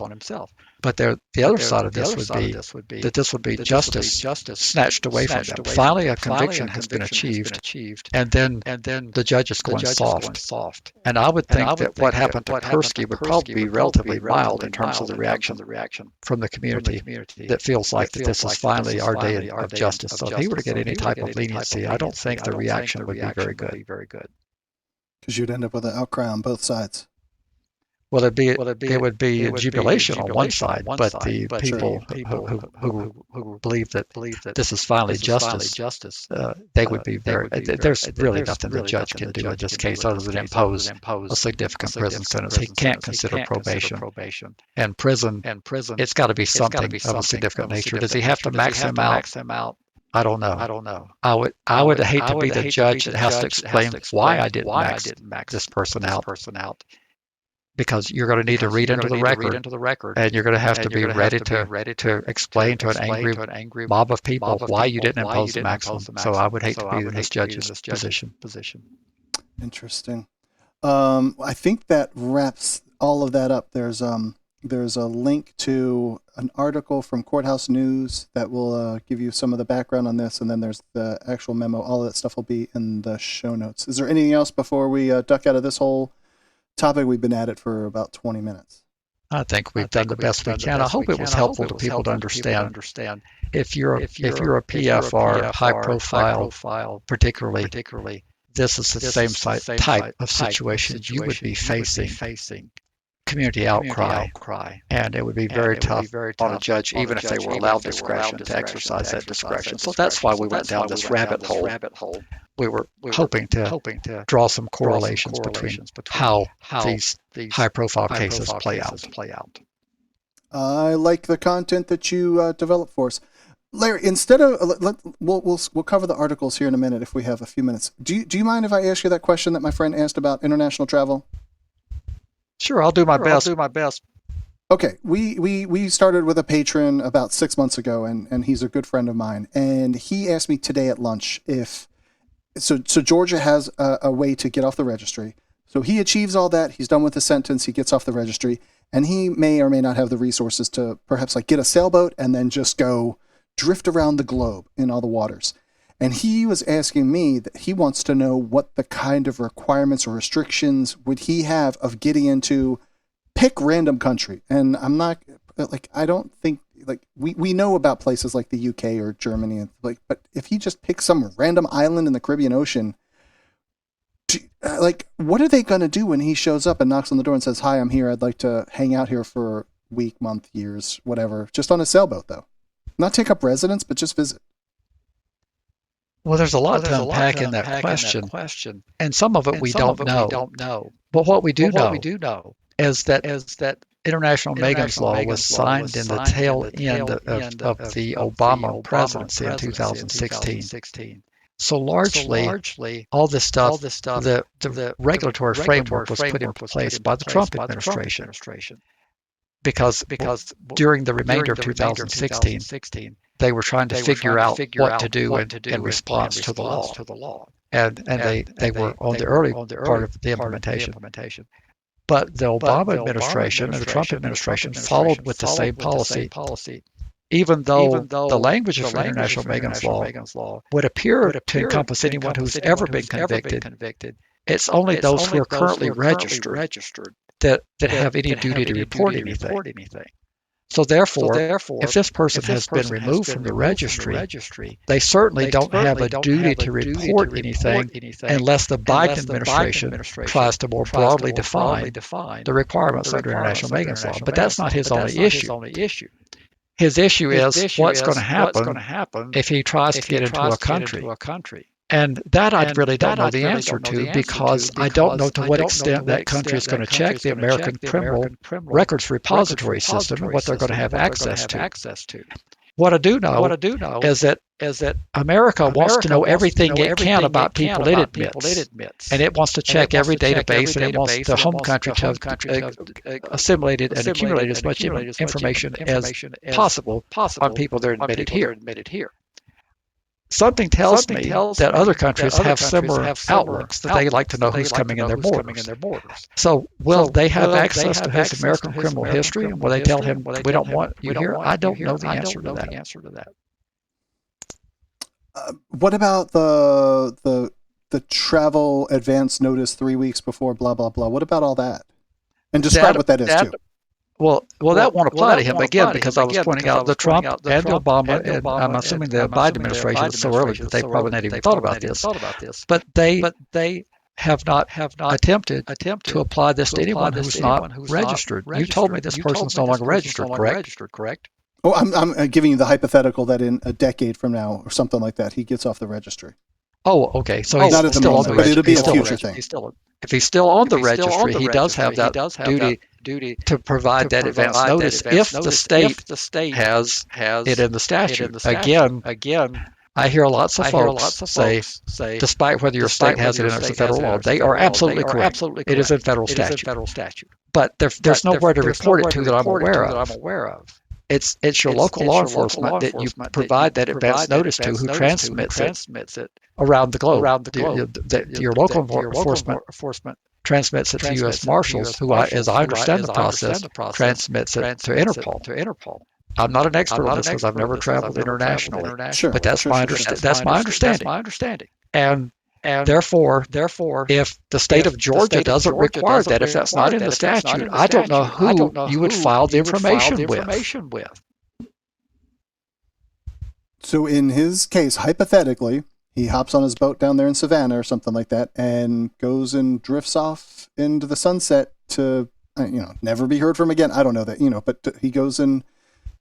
But the other side of this would be that this would be justice snatched away from them. Finally, a conviction has been achieved, and then the judge is going soft. And I would think that what happened to Persky would probably be relatively mild in terms of the reaction from the community that feels like that this is finally our day of justice. So if he were to get any type of leniency, I don't think the reaction would be very good.
Because you'd end up with an outcry on both sides.
Well, it would be jubilation on one side, but the people who believe that this is finally justice, they would be very. There's really nothing the judge can do in this case other than impose a significant prison sentence. He can't consider probation, and prison. It's got to be something of a significant nature. Does he have to max him out? I don't know. I would hate to be the judge that has to explain why I didn't max this person out. Because you're going to need to read into the record, and you're going to have to be ready to explain to an angry mob of people why you didn't impose the maximum. So I would hate to be in this judge's position.
Interesting. I think that wraps all of that up. There's a link to an article from Courthouse News that will give you some of the background on this, and then there's the actual memo. All of that stuff will be in the show notes. Is there anything else before we duck out of this whole topic? We've been at it for about 20 minutes.
I think we've done the best we can. I hope it was helpful to people to understand. If you're a PFR, high profile, particularly, this is the same type of situation you would be facing. Community outcry, and it would be very tough on a judge, even if they were allowed discretion to exercise that discretion. So that's why we went down this rabbit hole. We were hoping to draw some correlations between how these high-profile cases play out.
I like the content that you developed for us, Larry. Instead of we'll cover the articles here in a minute if we have a few minutes. Do you mind if I ask you that question that my friend asked about international travel?
Sure, I'll do my best.
Okay, we started with a patron about 6 months ago, and he's a good friend of mine. And he asked me today at lunch if so Georgia has a way to get off the registry. So he achieves all that. He's done with the sentence. He gets off the registry, and he may or may not have the resources to perhaps like get a sailboat and then just go drift around the globe in all the waters. And he was asking me that he wants to know what the kind of requirements or restrictions would he have of getting into pick random country. And I'm not like, I don't think like we know about places like the UK or Germany, like, but if he just picks some random island in the Caribbean Ocean, like, what are they going to do when he shows up and knocks on the door and says, "Hi, I'm here. I'd like to hang out here for a week, month, years, whatever." Just on a sailboat though, not take up residence, but just visit.
Well, there's a lot to unpack in that question, and some of it we don't know. But what we do know is that International Megan's Law was signed in the tail end of the Obama presidency in 2016. So largely, all this stuff, the regulatory framework was put in place by the Trump administration. Because during the remainder of 2016, they were trying to figure out what to do in response to the law. And they were on the early part of the implementation. But the Obama administration and the Trump administration followed with the same policy. Even though the language of International Megan's Law would appear to encompass anyone who's ever been convicted, it's only those who are currently registered that have any duty to report anything. So therefore, if this person has been removed from the registry, they certainly don't have a duty to report anything unless the Biden administration tries to more broadly define the requirements under International Megan's Law. But that's not his only issue. His issue is what's going to happen if he tries to get into a country And that I really don't know the answer to, because I don't know to what extent that country is going to check the American Criminal Records Repository System and what they're going to have access to. What I do know is that America wants to know everything it can about people it admits, and it wants to check every database, and it wants the home country to have assimilated and accumulated as much information as possible on people that are admitted here. Something tells me that other countries have similar outlooks, that they like to know who's coming in their borders. So will they have access to his American criminal history? And will they tell him, we don't want you here? I don't know the answer to that.
What about the travel advance notice 3 weeks before blah, blah, blah? What about all that? And describe what that is, too.
Well, that won't apply to him again, because I was pointing out the Trump and the Obama, and I'm assuming the Biden administration is so early that they probably not even thought about this. But they have not attempted to apply this to anyone who's not registered. You told me this person's no longer registered, correct?
Oh, I'm giving you the hypothetical that in a decade from now or something like that, he gets off the registry.
Oh, okay. So he's
not at the
still
moment,
on the
but it'll be a
registry.
future thing.
If he's still on the registry, he does have that duty to provide that advance notice if the state has it in the statute. Again, I hear lots of folks say, despite whether your state has it in it's a federal law, they are absolutely correct. It is in federal statute. But there's nowhere to report it to that I'm aware of. It's your local law enforcement that you provide that advance notice to, who transmits it around the globe. Your local enforcement transmits it to U.S. Marshals, who, as I understand the process, transmits it to Interpol. I'm not an expert on this because I've never traveled internationally, but that's my understanding. And therefore, if the state of Georgia doesn't require that, if that's not in the statute, I don't know who you would file the information with.
So in his case, hypothetically, he hops on his boat down there in Savannah or something like that and goes and drifts off into the sunset to, never be heard from again. I don't know that, but he goes and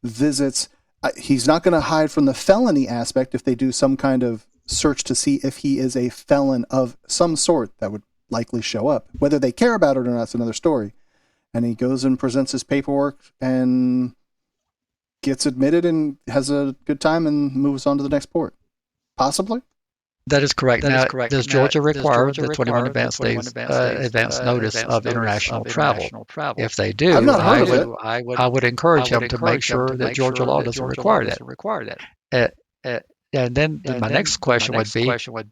visits. He's not going to hide from the felony aspect if they do some kind of search to see if he is a felon of some sort. That would likely show up. Whether they care about it or not is another story. And he goes and presents his paperwork and gets admitted and has a good time and moves on to the next port. Possibly?
That is correct. Does Georgia require the 21 advance days advance notice of international travel? If they do,
I've not heard of it.
I would encourage him to make sure that Georgia law doesn't require that. And then my next question would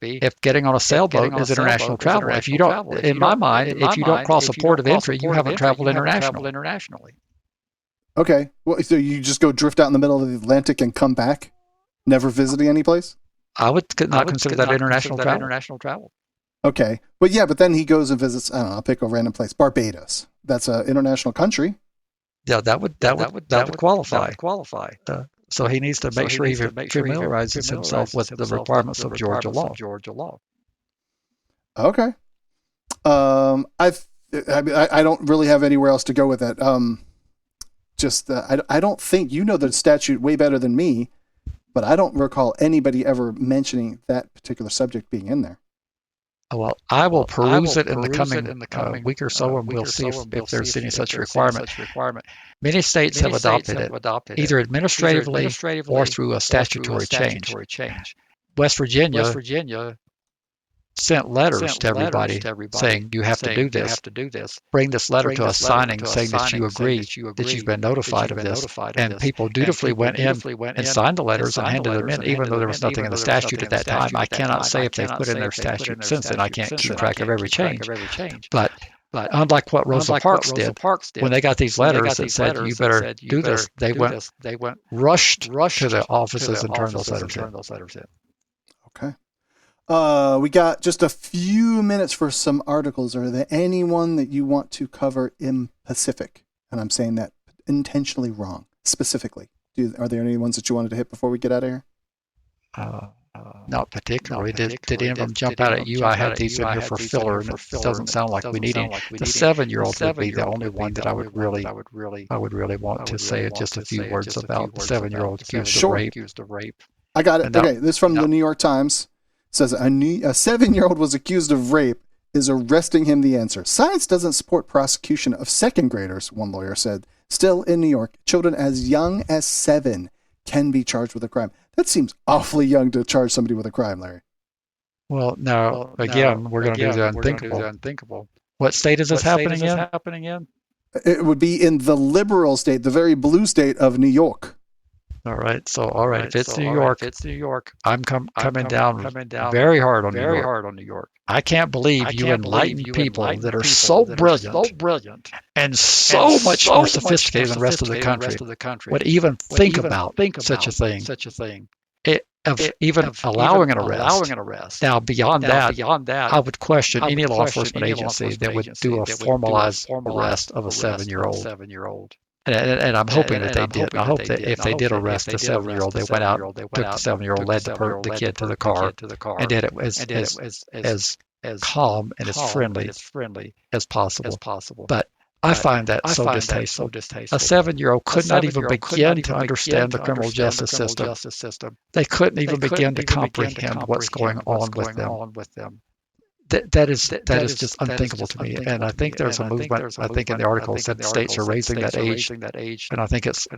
be, if getting on a sailboat is international travel, if you don't, in my mind, if you don't cross a port of entry, you haven't traveled internationally.
Okay. Well, so you just go drift out in the middle of the Atlantic and come back, never visiting any place?
I would not consider that international travel.
Okay. But then he goes and visits, I don't know, I'll pick a random place, Barbados. That's an international country.
Yeah, that would qualify. So he needs to make sure he familiarizes himself with the requirements of Georgia law.
Okay. I don't really have anywhere else to go with that. I don't think you know the statute way better than me, but I don't recall anybody ever mentioning that particular subject being in there.
Well, I will peruse it in the coming week or so, and we'll see if there's any such requirement. Many states have adopted it, either administratively or through a statutory change. West Virginia sent letters to everybody saying, you have to do this. Bring this letter to us signing saying that you agree that you've been notified of this. And people dutifully went in and signed the letters and handed them in, even though there was nothing in the statute at that time. I cannot say if they've put in their statute since then. I can't keep track of every change. But unlike what Rosa Parks did, when they got these letters that said, you better do this, they rushed to the offices and turned those letters in.
Okay. We got just a few minutes for some articles. Are there anyone that you want to cover in Pacific? And I'm saying that intentionally wrong, specifically. Are there any ones that you wanted to hit before we get out of here?
Not particularly. Did any of them jump out at you? I had these in here for filler, and it doesn't sound like we need any. The 7-year-old would be the only one that I would really want to say just a few words about. The 7-year-old accused of rape.
I got it. Okay, this is from the New York Times. says a 7-year-old was accused of rape. Is arresting him the answer? Science doesn't support prosecution of second graders, one lawyer said. Still, in New York, children as young as 7 can be charged with a crime. That seems awfully young to charge somebody with a crime, Larry.
Well, now, again, we're going to do the unthinkable. What state is this happening in?
It would be in the liberal state, the very blue state of New York.
All right. If it's New York, I'm coming down very hard on New York. I can't believe you enlightened people that are so brilliant and so much more sophisticated than the rest of the country would even think about such a thing. Of allowing an arrest. Now, beyond that, I would question any law enforcement agency that would do a formalized arrest of a 7-year-old. And I'm hoping that they did. I hope that if they did arrest the 7-year-old, they went out, took the 7-year-old, led the kid to the car, and did it as calm and as friendly as possible. But I find that so distasteful. A 7-year-old could not even begin to understand the criminal justice system. They couldn't even begin to comprehend what's going on with them. That is just unthinkable to me. And I think there's a movement. I think in the article said states are raising that age, and I think it's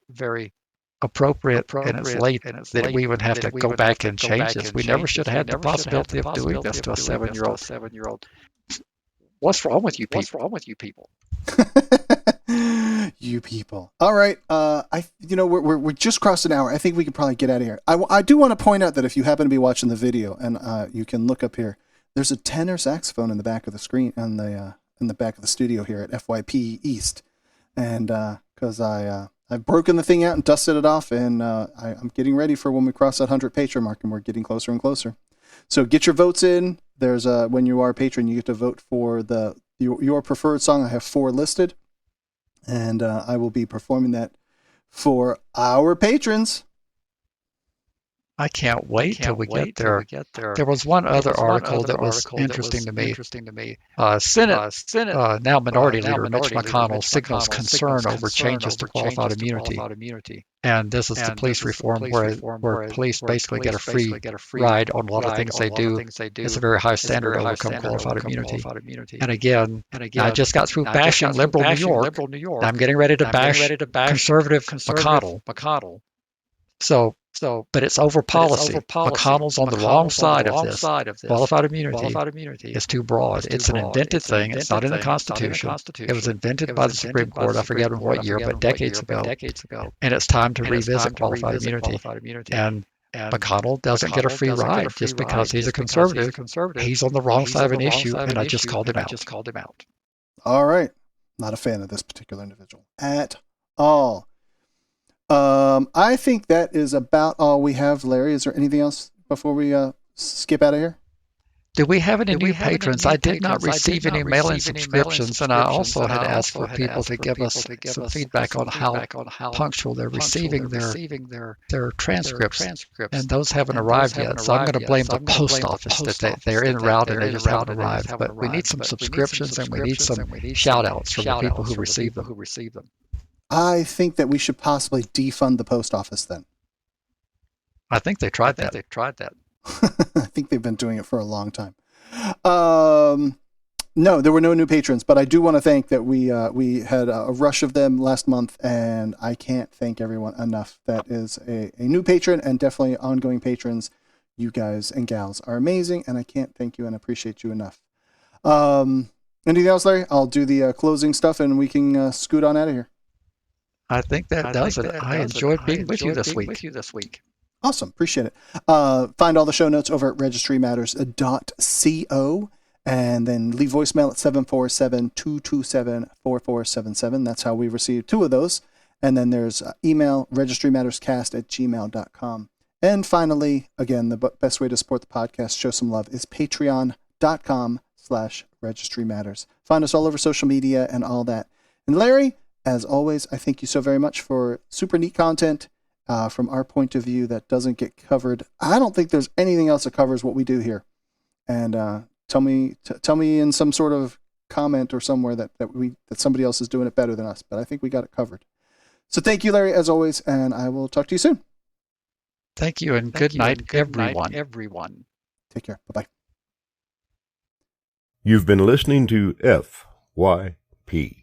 very appropriate and it's late that we would have to go back and change this. We never should have had the possibility of doing this to a 7-year-old. What's wrong with you people?
You people. All right. We're just crossed an hour. I think we can probably get out of here. I do want to point out that if you happen to be watching the video, and you can look up here, there's a tenor saxophone in the back of the screen in the back of the studio here at FYP East, and because I've broken the thing out and dusted it off, and I'm getting ready for when we cross that 100 patron mark, and we're getting closer and closer. So get your votes in. There's when you are a patron, you get to vote for your preferred song. I have 4 listed, and I will be performing that for our patrons.
I can't wait till we get there. There was one other article that was interesting to me. Senate now Minority Leader Mitch McConnell signals concern over changes to qualified immunity. And this is the police reform where police basically get a free ride on a lot of things they do. It's a very high standard to overcome qualified immunity. And again, I just got through bashing liberal New York. I'm getting ready to bash conservative McConnell. But it's over policy. McConnell's on the wrong side of this. Qualified immunity is too broad. It's an invented thing. It's not in the Constitution. It was invented by the Supreme Court. I forget in what year, but decades ago. And it's time to revisit qualified immunity. And McConnell doesn't get a free ride just because he's a conservative. He's on the wrong side of an issue, and I just called him out.
All right. Not a fan of this particular individual at all. I think that is about all we have, Larry. Is there anything else before we skip out of here?
Do we have any new patrons? I did not receive any mailing subscriptions, and I also had asked for people to give us some feedback on how punctual they're receiving their transcripts, and those haven't arrived yet. So I'm going to blame the post office that they're en route and they just haven't arrived. But we need some subscriptions, and we need some shout-outs from the people who receive them.
I think that we should possibly defund the post office then.
I think they tried that.
I think they've been doing it for a long time. No, there were no new patrons, but I do want to thank that we had a rush of them last month, and I can't thank everyone enough. That is a new patron and definitely ongoing patrons. You guys and gals are amazing, and I can't thank you and appreciate you enough. Anything else, Larry? I'll do the closing stuff, and we can scoot on out of here.
I think that does it. I enjoyed being with you this week.
Awesome. Appreciate it. Find all the show notes over at registrymatters.co, and then leave voicemail at 747-227-4477. That's how we received 2 of those. And then there's email, registrymatterscast@gmail.com. And finally, again, the best way to support the podcast, show some love, is patreon.com/registrymatters. Find us all over social media and all that. And Larry, as always, I thank you so very much for super neat content from our point of view that doesn't get covered. I don't think there's anything else that covers what we do here. And tell me in some sort of comment or somewhere that somebody else is doing it better than us. But I think we got it covered. So thank you, Larry, as always, and I will talk to you soon.
Thank you, and good night, everyone.
Take care. Bye-bye.
You've been listening to FYP.